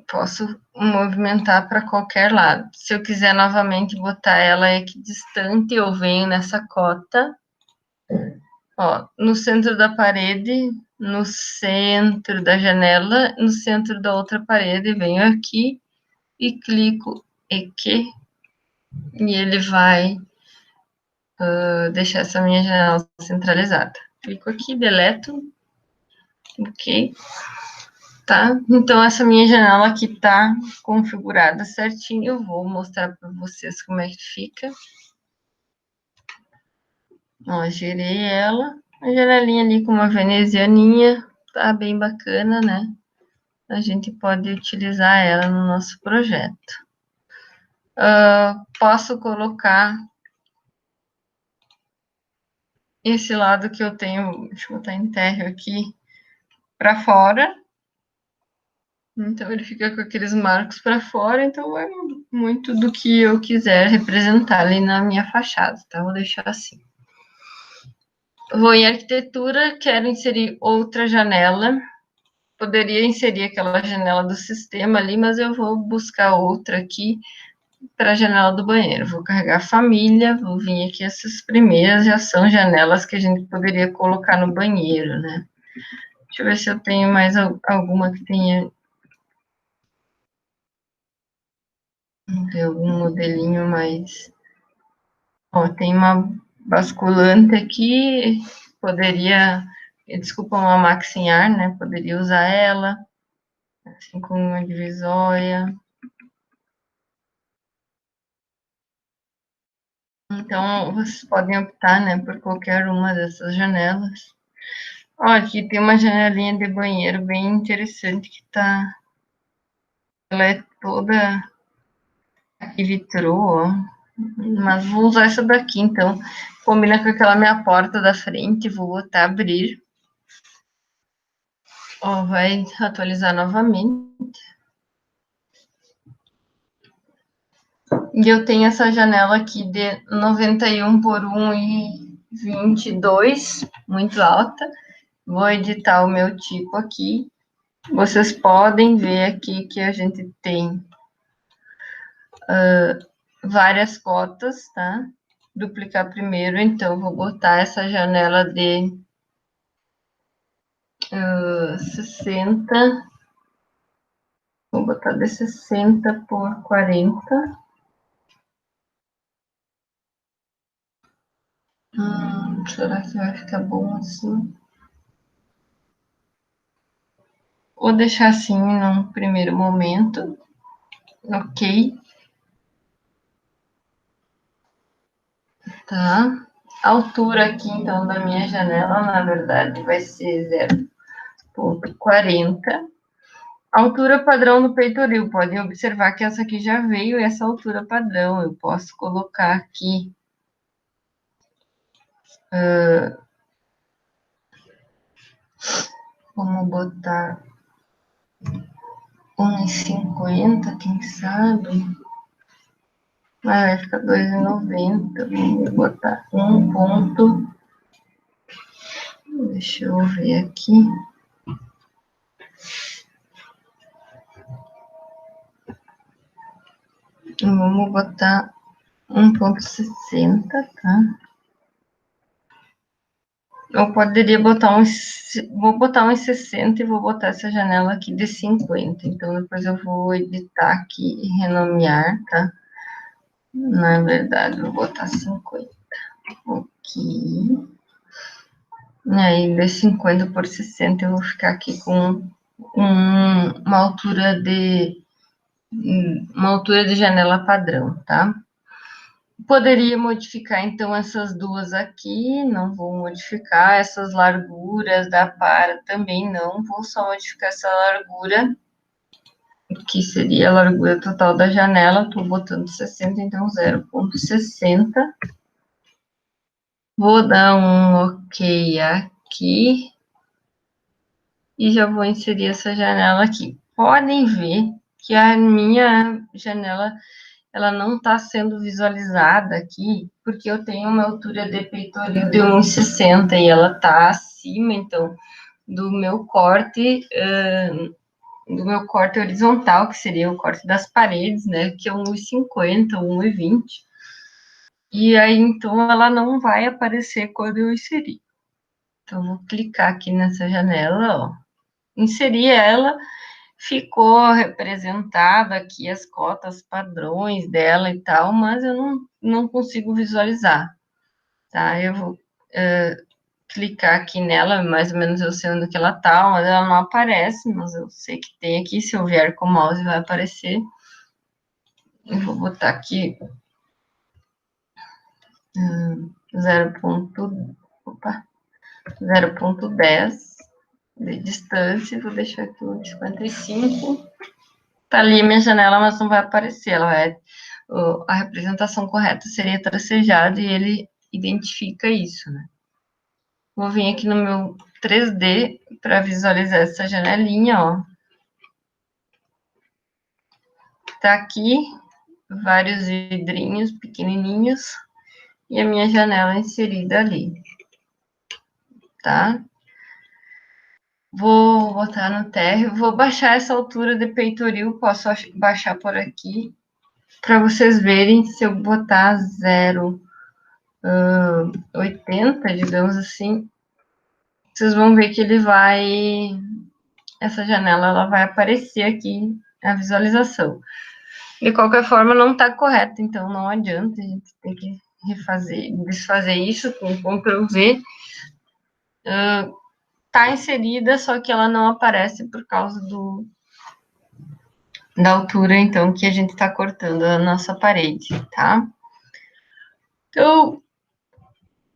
Posso movimentar para qualquer lado. Se eu quiser novamente botar ela equidistante, eu venho nessa cota, ó, no centro da parede, no centro da janela, no centro da outra parede, venho aqui e clico EQ, e ele vai deixar essa minha janela centralizada. Clico aqui, deleto, OK, tá? Então, essa minha janela aqui tá configurada certinho, eu vou mostrar para vocês como é que fica. Ó, gerei ela, a janelinha ali com uma venezianinha, tá bem bacana, né? A gente pode utilizar ela no nosso projeto. Posso colocar esse lado que eu tenho, deixa eu botar em térreo aqui, para fora. Então, ele fica com aqueles marcos para fora, então é muito do que eu quiser representar ali na minha fachada, tá? Vou deixar assim. Vou em arquitetura, quero inserir outra janela. Poderia inserir aquela janela do sistema ali, mas eu vou buscar outra aqui para a janela do banheiro. Vou carregar família, vou vir aqui, essas primeiras já são janelas que a gente poderia colocar no banheiro, né? Deixa eu ver se eu tenho mais alguma que tenha... algum modelinho mais... Ó, tem uma basculante aqui, poderia... Desculpa, uma maxi ar, né? Poderia usar ela, assim como uma divisória. Então, vocês podem optar, né, por qualquer uma dessas janelas. Ó, aqui tem uma janelinha de banheiro bem interessante que tá... Ela é toda aqui vitrô, ó. Mas vou usar essa daqui, então. Combina com aquela minha porta da frente, vou botar abrir. Ó, vai atualizar novamente. E eu tenho essa janela aqui de 91 por 1,22, muito alta. Vou editar o meu tipo aqui. Vocês podem ver aqui que a gente tem várias cotas, tá? duplicar primeiro, então vou botar essa janela de 60, vou botar de 60 por 40. Será que vai ficar bom assim? Vou deixar assim num primeiro momento, ok? Tá? A altura aqui, então, da minha janela, na verdade, vai ser 0,40. A altura padrão do peitoril, podem observar que essa aqui já veio essa altura padrão. Eu posso colocar aqui vamos botar 1,50, quem sabe? Vai ficar 2,90. Vamos botar 1 ponto. Deixa eu ver aqui. Vamos botar 1,60, tá? Eu poderia botar vou botar uns 60 e vou botar essa janela aqui de 50. Então, depois eu vou editar aqui e renomear, tá? Na verdade, vou botar 50. Aqui. E aí, de 50 por 60, eu vou ficar aqui com uma altura de janela padrão, tá? Poderia modificar, então, essas duas aqui, não vou modificar essas larguras da para também não, vou só modificar essa largura, que seria a largura total da janela, tô botando 60, então 0,60. Vou dar um ok aqui, e já vou inserir essa janela aqui. Podem ver que a minha janela ela não está sendo visualizada aqui, porque eu tenho uma altura de peitoril de 1,60 e ela está acima, então, do meu corte horizontal, que seria o corte das paredes, né, que é 1,50, 1,20. E aí, então, ela não vai aparecer quando eu inserir. Então, vou clicar aqui nessa janela, ó. Inseri ela, ficou representada aqui as cotas padrões dela e tal, mas eu não consigo visualizar, tá? Eu vou clicar aqui nela, mais ou menos eu sei onde que ela tá, mas ela não aparece, mas eu sei que tem aqui, se eu vier com o mouse vai aparecer. Eu vou botar aqui 0,10 de distância, vou deixar aqui 1,55. Tá ali a minha janela, mas não vai aparecer. A representação correta seria tracejada e ele identifica isso, né? Vou vir aqui no meu 3D para visualizar essa janelinha, ó. Tá aqui vários vidrinhos pequenininhos e a minha janela inserida ali, tá? Vou botar no térreo, vou baixar essa altura de peitoril, posso baixar por aqui, para vocês verem. Se eu botar 0,80, digamos assim, vocês vão ver que essa janela, ela vai aparecer aqui, a visualização. De qualquer forma, não está correto, então não adianta, a gente tem que desfazer isso com Ctrl V. Tá inserida, só que ela não aparece por causa da altura, então, que a gente está cortando a nossa parede, tá? Então,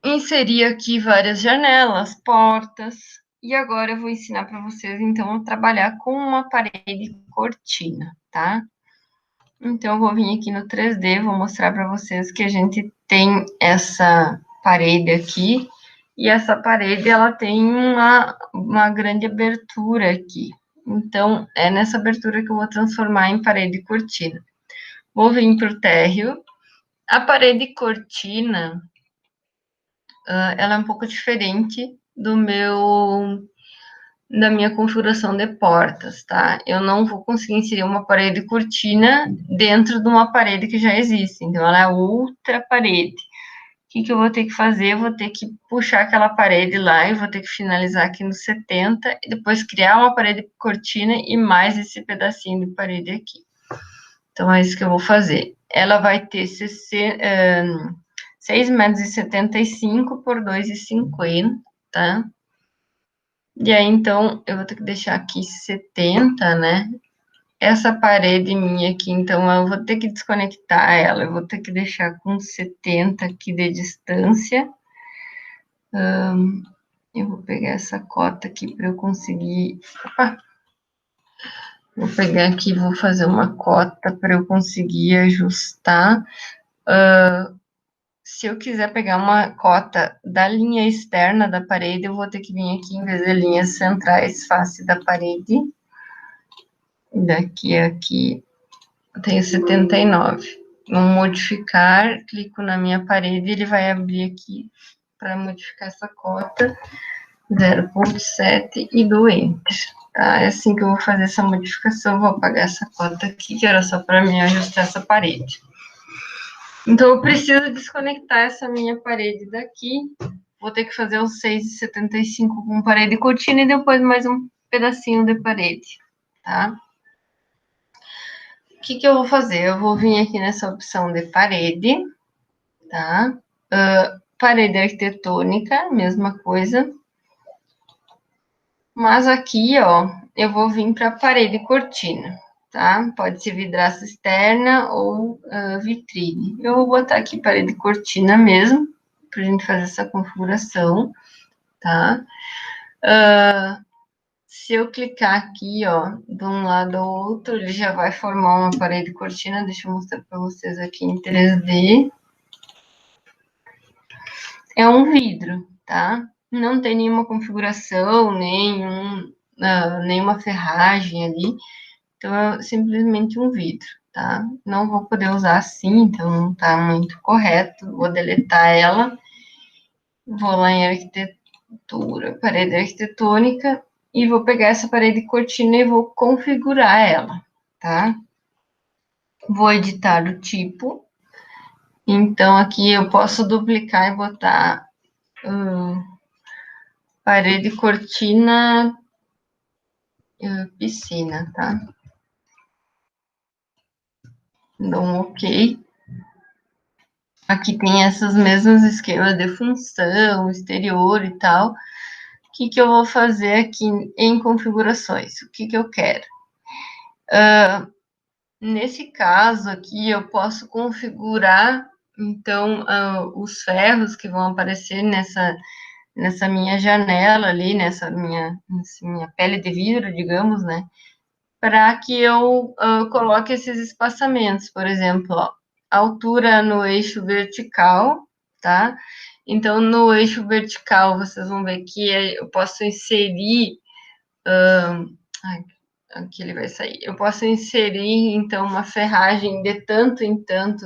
inseri aqui várias janelas, portas, e agora eu vou ensinar para vocês, então, a trabalhar com uma parede cortina, tá? Então, eu vou vir aqui no 3D, vou mostrar para vocês que a gente tem essa parede aqui, e essa parede, ela tem uma grande abertura aqui. Então, é nessa abertura que eu vou transformar em parede cortina. Vou vir para o térreo. A parede cortina, ela é um pouco diferente da minha configuração de portas, tá? Eu não vou conseguir inserir uma parede cortina dentro de uma parede que já existe, então ela é outra parede. que eu vou ter que fazer? Eu vou ter que puxar aquela parede lá e vou ter que finalizar aqui no 70 e depois criar uma parede cortina e mais esse pedacinho de parede aqui. Então, é isso que eu vou fazer. Ela vai ter 6,75 metros por 2,50, tá? E aí, então, eu vou ter que deixar aqui 70, né? Essa parede minha aqui, então, eu vou ter que desconectar ela. Eu vou ter que deixar com 70 aqui de distância. Eu vou pegar essa cota aqui para eu conseguir... Opa! Vou pegar aqui, vou fazer uma cota para eu conseguir ajustar. Se eu quiser pegar uma cota da linha externa da parede, eu vou ter que vir aqui, em vez de linhas centrais, face da parede. Daqui a aqui, eu tenho 79. Vou modificar, clico na minha parede, ele vai abrir aqui para modificar essa cota, 0,7 e dou Enter. Tá? É assim que eu vou fazer essa modificação, vou apagar essa cota aqui, que era só para me ajustar essa parede. Então, eu preciso desconectar essa minha parede daqui. Vou ter que fazer os 6,75 com parede e cortina e depois mais um pedacinho de parede, tá? O que eu vou fazer? Eu vou vir aqui nessa opção de parede, tá? Parede arquitetônica, mesma coisa. Mas aqui, ó, eu vou vir para parede e cortina, tá? Pode ser vidraça externa ou vitrine. Eu vou botar aqui parede e cortina mesmo, para a gente fazer essa configuração, tá? Se eu clicar aqui, ó, de um lado ao outro, ele já vai formar uma parede cortina. Deixa eu mostrar para vocês aqui em 3D. É um vidro, tá? Não tem nenhuma configuração, nenhuma ferragem ali. Então, é simplesmente um vidro, tá? Não vou poder usar assim, então não tá muito correto. Vou deletar ela. Vou lá em arquitetura, parede arquitetônica, e vou pegar essa parede cortina e vou configurar ela, tá? Vou editar o tipo. Então, aqui eu posso duplicar e botar parede cortina piscina, tá? Dou um OK. Aqui tem esses mesmos esquemas de função, exterior e tal. O que eu vou fazer aqui em configurações? O que eu quero? Nesse caso aqui, eu posso configurar, então, os ferros que vão aparecer nessa minha janela ali, nessa minha pele de vidro, digamos, né? Para que eu coloque esses espaçamentos, por exemplo, ó, altura no eixo vertical, tá? Então, no eixo vertical, vocês vão ver que eu posso inserir... aqui ele vai sair. Eu posso inserir, então, uma ferragem de tanto em tanto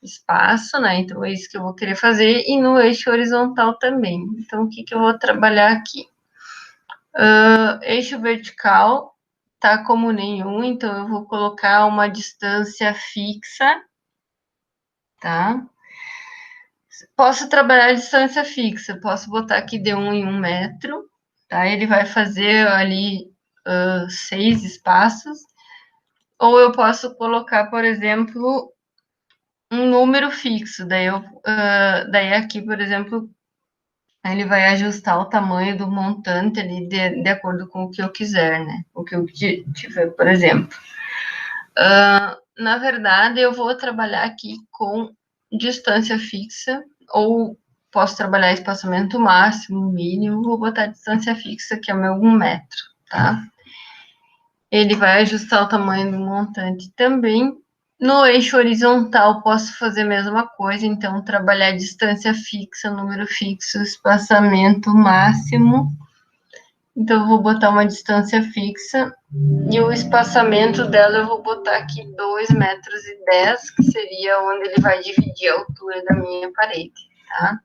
espaço, né? Então, é isso que eu vou querer fazer. E no eixo horizontal também. Então, o que eu vou trabalhar aqui? Eixo vertical tá como nenhum, então eu vou colocar uma distância fixa, tá? Posso trabalhar a distância fixa, posso botar aqui de 1 em 1 metro, tá? Ele vai fazer ali 6 espaços. Ou eu posso colocar, por exemplo, um número fixo. Daí aqui, por exemplo, ele vai ajustar o tamanho do montante ali de acordo com o que eu quiser, né? O que eu tiver, por exemplo. Na verdade, eu vou trabalhar aqui com distância fixa, ou posso trabalhar espaçamento máximo, mínimo, vou botar distância fixa, que é o meu 1 metro, tá? Ele vai ajustar o tamanho do montante também. No eixo horizontal, posso fazer a mesma coisa, então, trabalhar distância fixa, número fixo, espaçamento máximo. Então, eu vou botar uma distância fixa e o espaçamento dela eu vou botar aqui 2,10 metros, que seria onde ele vai dividir a altura da minha parede, tá?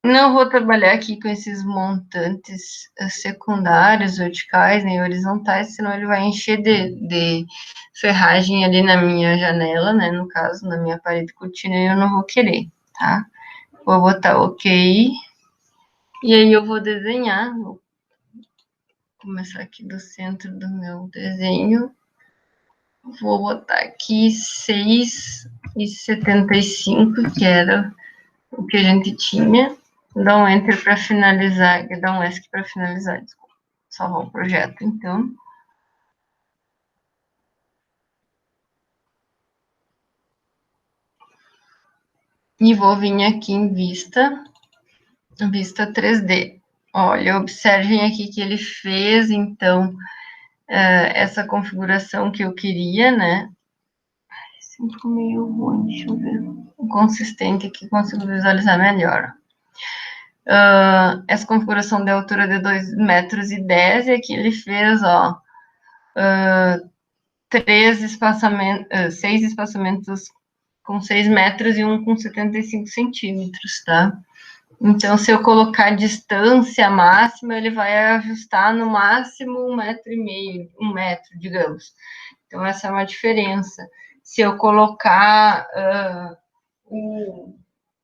Não vou trabalhar aqui com esses montantes secundários, verticais, nem horizontais, senão ele vai encher de ferragem ali na minha janela, né? No caso, na minha parede cortina, e eu não vou querer, tá? Vou botar OK. E aí eu vou desenhar. Vou começar aqui do centro do meu desenho. Vou botar aqui 6,75, que era o que a gente tinha. Dá um Enter para finalizar, dá um ESC para finalizar, desculpa. Salvar o projeto, então. E vou vir aqui em vista 3D. Olha, observem aqui que ele fez, então, essa configuração que eu queria, né? Ficou meio ruim, deixa eu ver. O consistente aqui, consigo visualizar melhor. Essa configuração de altura de 2,10 metros, e aqui ele fez, ó, 6 espaçamentos com 6 metros e um com 75 centímetros, tá? Então, se eu colocar a distância máxima, ele vai ajustar no máximo 1,5 metro, 1 metro, digamos. Então, essa é uma diferença. Se eu colocar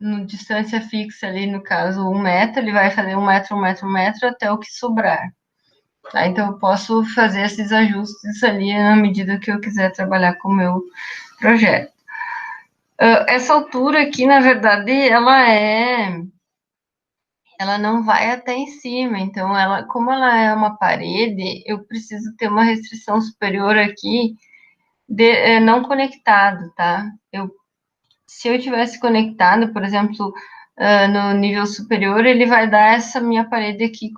no distância fixa ali, no caso, 1 metro, ele vai fazer 1 metro, 1 metro, 1 metro, até o que sobrar. Tá? Então, eu posso fazer esses ajustes ali na medida que eu quiser trabalhar com o meu projeto. Essa altura aqui, na verdade, ela não vai até em cima, então, como ela é uma parede, eu preciso ter uma restrição superior aqui, não conectado, tá? Se eu tivesse conectado, por exemplo, no nível superior, ele vai dar essa minha parede aqui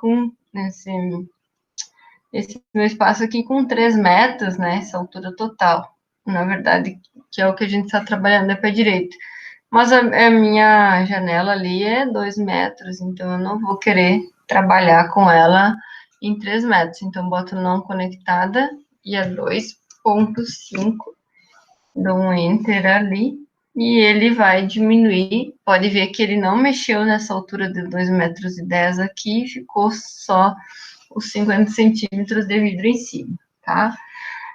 esse meu espaço aqui com 3 metros, né? Essa altura total. Na verdade, que é o que a gente está trabalhando é para a direita. Mas a minha janela ali é 2 metros, então eu não vou querer trabalhar com ela em 3 metros. Então, boto não conectada e a 2,5, dou um Enter ali, e ele vai diminuir. Pode ver que ele não mexeu nessa altura de 2,10 metros aqui, ficou só os 50 centímetros de vidro em cima, tá?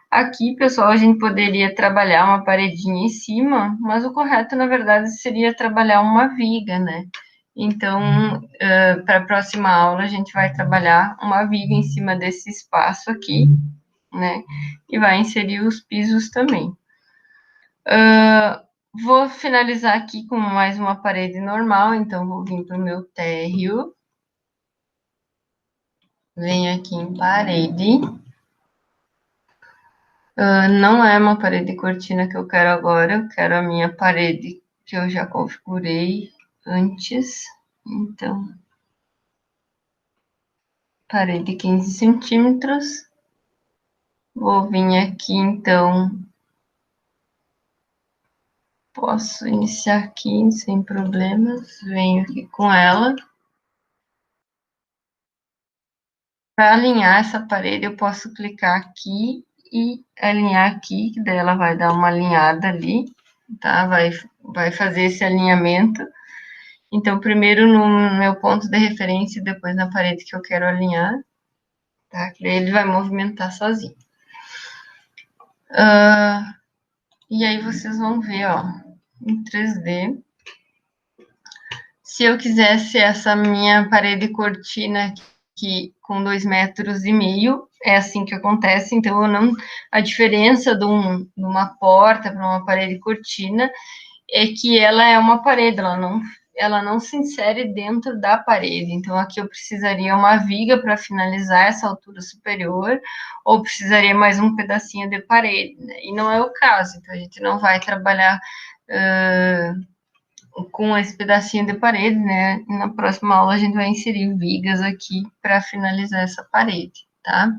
Aqui, pessoal, a gente poderia trabalhar uma paredinha em cima, mas o correto, na verdade, seria trabalhar uma viga, né? Então, para a próxima aula, a gente vai trabalhar uma viga em cima desse espaço aqui, né? E vai inserir os pisos também. Vou finalizar aqui com mais uma parede normal, então vou vir para o meu térreo. Venho aqui em parede. Não é uma parede cortina que eu quero agora, eu quero a minha parede que eu já configurei antes. Então, parede 15 centímetros. Vou vir aqui, então, posso iniciar aqui sem problemas. Venho aqui com ela. Para alinhar essa parede, eu posso clicar aqui e alinhar aqui, que daí ela vai dar uma alinhada ali, tá? Vai fazer esse alinhamento. Então, primeiro no meu ponto de referência e depois na parede que eu quero alinhar, tá? Que daí ele vai movimentar sozinho. E aí vocês vão ver, ó, em 3D. Se eu quisesse essa minha parede cortina aqui com 2,5 metros, é assim que acontece. Então, a diferença de uma porta para uma parede cortina é que ela é uma parede, ela não se insere dentro da parede. Então, aqui eu precisaria uma viga para finalizar essa altura superior, ou precisaria mais um pedacinho de parede, né? E não é o caso, então a gente não vai trabalhar com esse pedacinho de parede, né? Na próxima aula a gente vai inserir vigas aqui para finalizar essa parede, tá?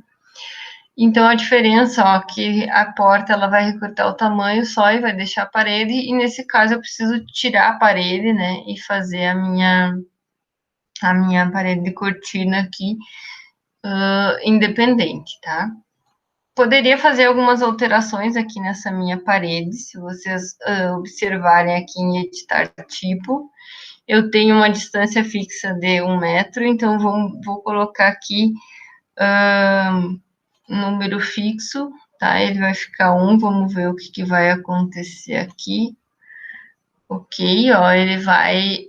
Então, a diferença, ó, que a porta, ela vai recortar o tamanho só e vai deixar a parede, e nesse caso eu preciso tirar a parede, né, e fazer a minha parede de cortina aqui, independente, tá? Poderia fazer algumas alterações aqui nessa minha parede, se vocês observarem aqui em editar tipo. Eu tenho uma distância fixa de 1 metro, então vou colocar aqui número fixo, tá? Ele vai ficar 1, vamos ver o que vai acontecer aqui. Ok, ó, ele vai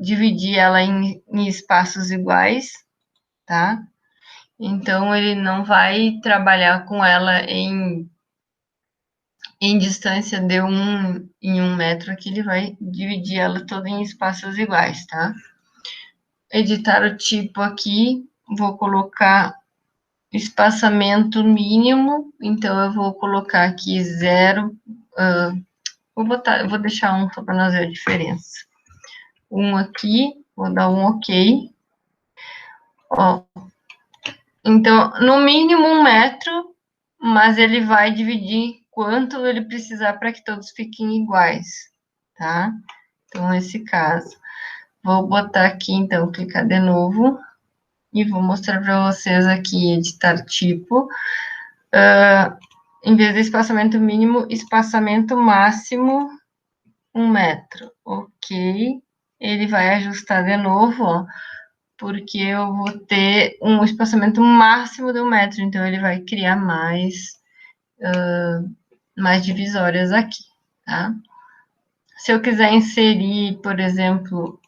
dividir ela em espaços iguais, tá? Então, ele não vai trabalhar com ela em distância de em 1 metro, aqui ele vai dividir ela toda em espaços iguais, tá? Editar o tipo aqui, vou colocar espaçamento mínimo, então eu vou colocar aqui 0, vou deixar 1 só para nós ver a diferença. 1 aqui, vou dar um ok. Ó, então, no mínimo 1 metro, mas ele vai dividir quanto ele precisar para que todos fiquem iguais, tá? Então, nesse caso, vou botar aqui, então, clicar de novo e vou mostrar para vocês aqui, editar tipo. Em vez de espaçamento mínimo, espaçamento máximo 1 metro. Ok. Ele vai ajustar de novo, ó, porque eu vou ter um espaçamento máximo de 1 metro, então ele vai criar mais divisórias aqui, tá? Se eu quiser inserir, por exemplo,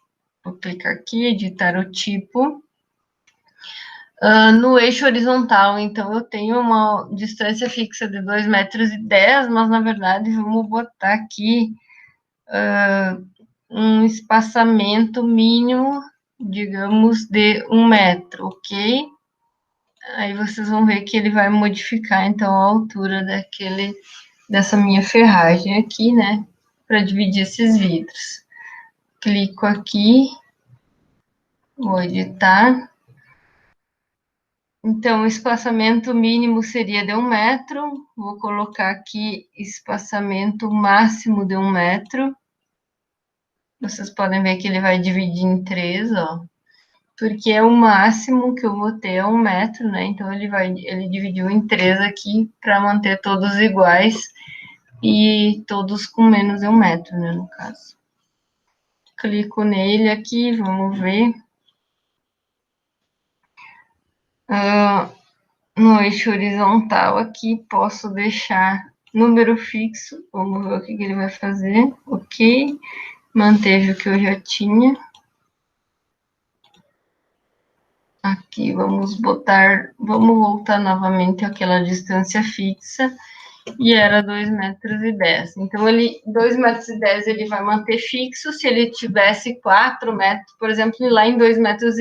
vou clicar aqui, editar o tipo, no eixo horizontal, então eu tenho uma distância fixa de 2,10 metros, mas na verdade vamos botar aqui um espaçamento mínimo, digamos, de 1 metro, ok? Aí vocês vão ver que ele vai modificar, então, a altura dessa minha ferragem aqui, né? Para dividir esses vidros. Clico aqui, vou editar. Então, o espaçamento mínimo seria de 1 metro. Vou colocar aqui espaçamento máximo de 1 metro. Vocês podem ver que ele vai dividir em 3, ó. Porque é o máximo que eu vou ter é 1 metro, né? Então, ele dividiu em 3 aqui para manter todos iguais e todos com menos de 1 metro, né, no caso. Clico nele aqui, vamos ver. No eixo horizontal aqui, posso deixar número fixo. Vamos ver o que ele vai fazer. Ok. Manteve o que eu já tinha. Aqui, vamos voltar novamente àquela distância fixa. E era 2,10 metros. Então, 2,10 metros ele vai manter fixo. Se ele tivesse 4 metros, por exemplo, lá em 2,10 metros,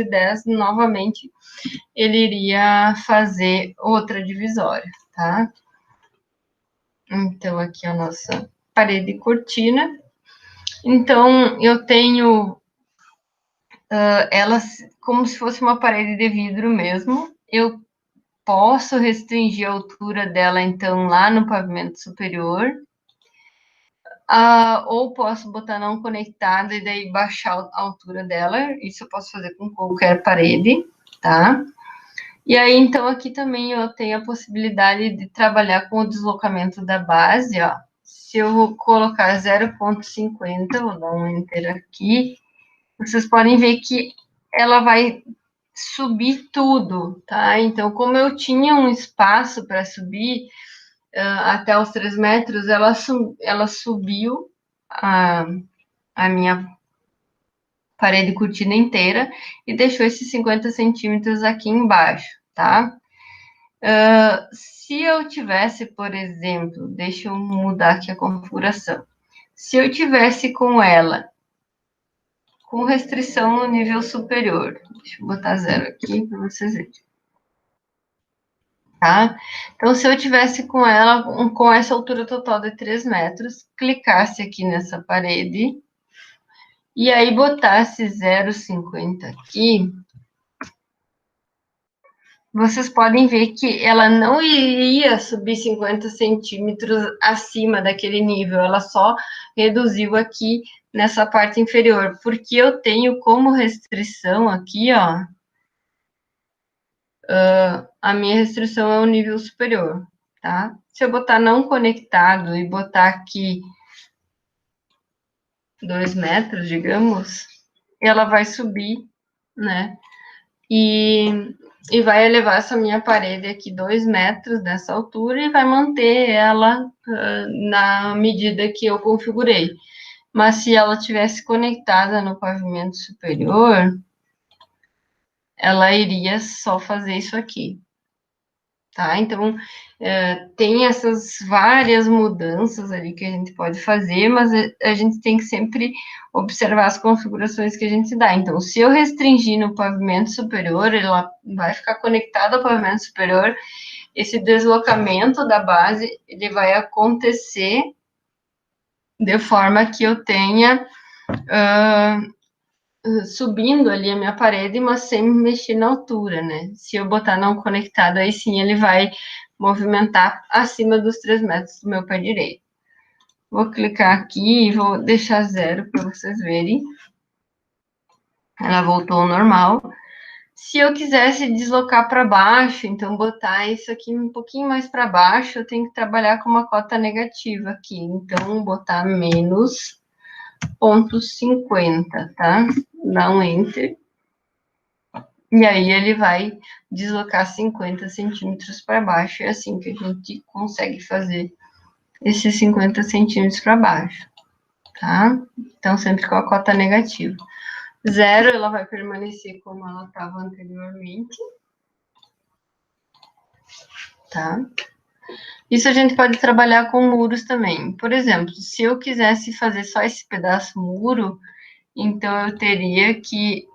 novamente, ele iria fazer outra divisória, tá? Então, aqui a nossa parede cortina. Então, eu tenho ela como se fosse uma parede de vidro mesmo. Eu posso restringir a altura dela, então, lá no pavimento superior. Ou posso botar não conectada e daí baixar a altura dela. Isso eu posso fazer com qualquer parede, tá? E aí, então, aqui também eu tenho a possibilidade de trabalhar com o deslocamento da base, ó. Se eu colocar 0,50, vou dar um enter aqui, vocês podem ver que ela vai subir tudo, tá? Então, como eu tinha um espaço para subir até os 3 metros, ela subiu a minha parede cortina inteira e deixou esses 50 centímetros aqui embaixo, tá? Se eu tivesse, por exemplo, deixa eu mudar aqui a configuração. Se eu tivesse com ela com restrição no nível superior, deixa eu botar 0 aqui para vocês verem. Tá? Então, se eu tivesse com ela, com essa altura total de 3 metros, clicasse aqui nessa parede, e aí botasse 0,50 aqui, vocês podem ver que ela não iria subir 50 centímetros acima daquele nível, ela só reduziu aqui nessa parte inferior, porque eu tenho como restrição aqui, ó, a minha restrição é o nível superior, tá? Se eu botar não conectado e botar aqui 2 metros, digamos, ela vai subir, né? E vai elevar essa minha parede aqui 2 metros dessa altura e vai manter ela na medida que eu configurei. mas se ela tivesse conectada no pavimento superior, ela iria só fazer isso aqui, tá? Então, tem essas várias mudanças ali que a gente pode fazer, mas a gente tem que sempre observar as configurações que a gente dá. Então, se eu restringir no pavimento superior, ela vai ficar conectada ao pavimento superior, esse deslocamento da base, ele vai acontecer de forma que eu tenha subindo ali a minha parede, mas sem mexer na altura, né? Se eu botar não conectado, aí sim ele vai movimentar acima dos 3 metros do meu pé direito. Vou clicar aqui e vou deixar 0 para vocês verem. Ela voltou ao normal. Se eu quisesse deslocar para baixo, então botar isso aqui um pouquinho mais para baixo, eu tenho que trabalhar com uma cota negativa aqui. Então, botar menos 0,50, tá? Dá um Enter. E aí ele vai deslocar 50 centímetros para baixo. É assim que a gente consegue fazer esses 50 centímetros para baixo, tá? Então, sempre com a cota negativa. 0, ela vai permanecer como ela estava anteriormente, tá? Isso a gente pode trabalhar com muros também. Por exemplo, se eu quisesse fazer só esse pedaço muro, então eu teria que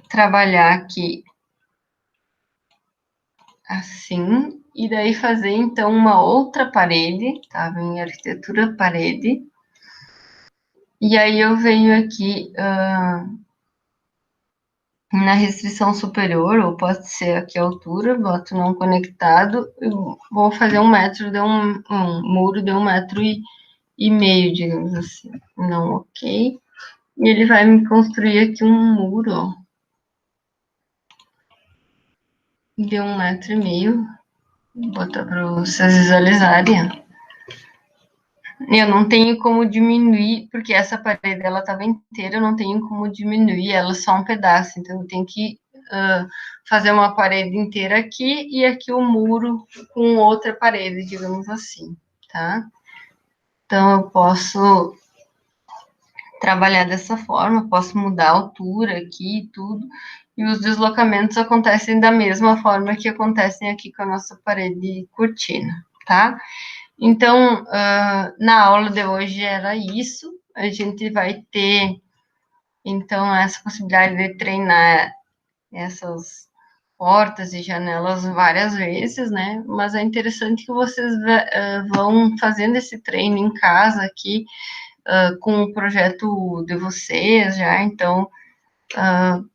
trabalhar aqui assim, e daí fazer então uma outra parede, tá? Vem arquitetura parede. E aí eu venho aqui na restrição superior, ou pode ser aqui a altura, boto não conectado, eu vou fazer 1 metro de um muro de 1,5 metro, digamos assim. Não, ok. E ele vai me construir aqui um muro, ó, de 1,5 metro. Vou botar para vocês visualizarem, ó. Eu não tenho como diminuir, porque essa parede ela estava inteira, eu não tenho como diminuir ela só um pedaço, então eu tenho que fazer uma parede inteira aqui e aqui o muro com outra parede, digamos assim, tá? Então eu posso trabalhar dessa forma, posso mudar a altura aqui e tudo, e os deslocamentos acontecem da mesma forma que acontecem aqui com a nossa parede cortina, tá? Então, na aula de hoje era isso. A gente vai ter, então, essa possibilidade de treinar essas portas e janelas várias vezes, né? Mas é interessante que vocês vão fazendo esse treino em casa aqui, com o projeto de vocês já, então,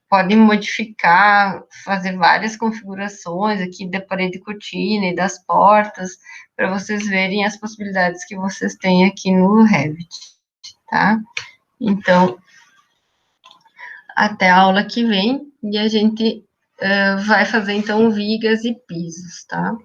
podem modificar, fazer várias configurações aqui da parede cortina e das portas, para vocês verem as possibilidades que vocês têm aqui no Revit, tá? Então, até a aula que vem, e a gente vai fazer, então, vigas e pisos, tá?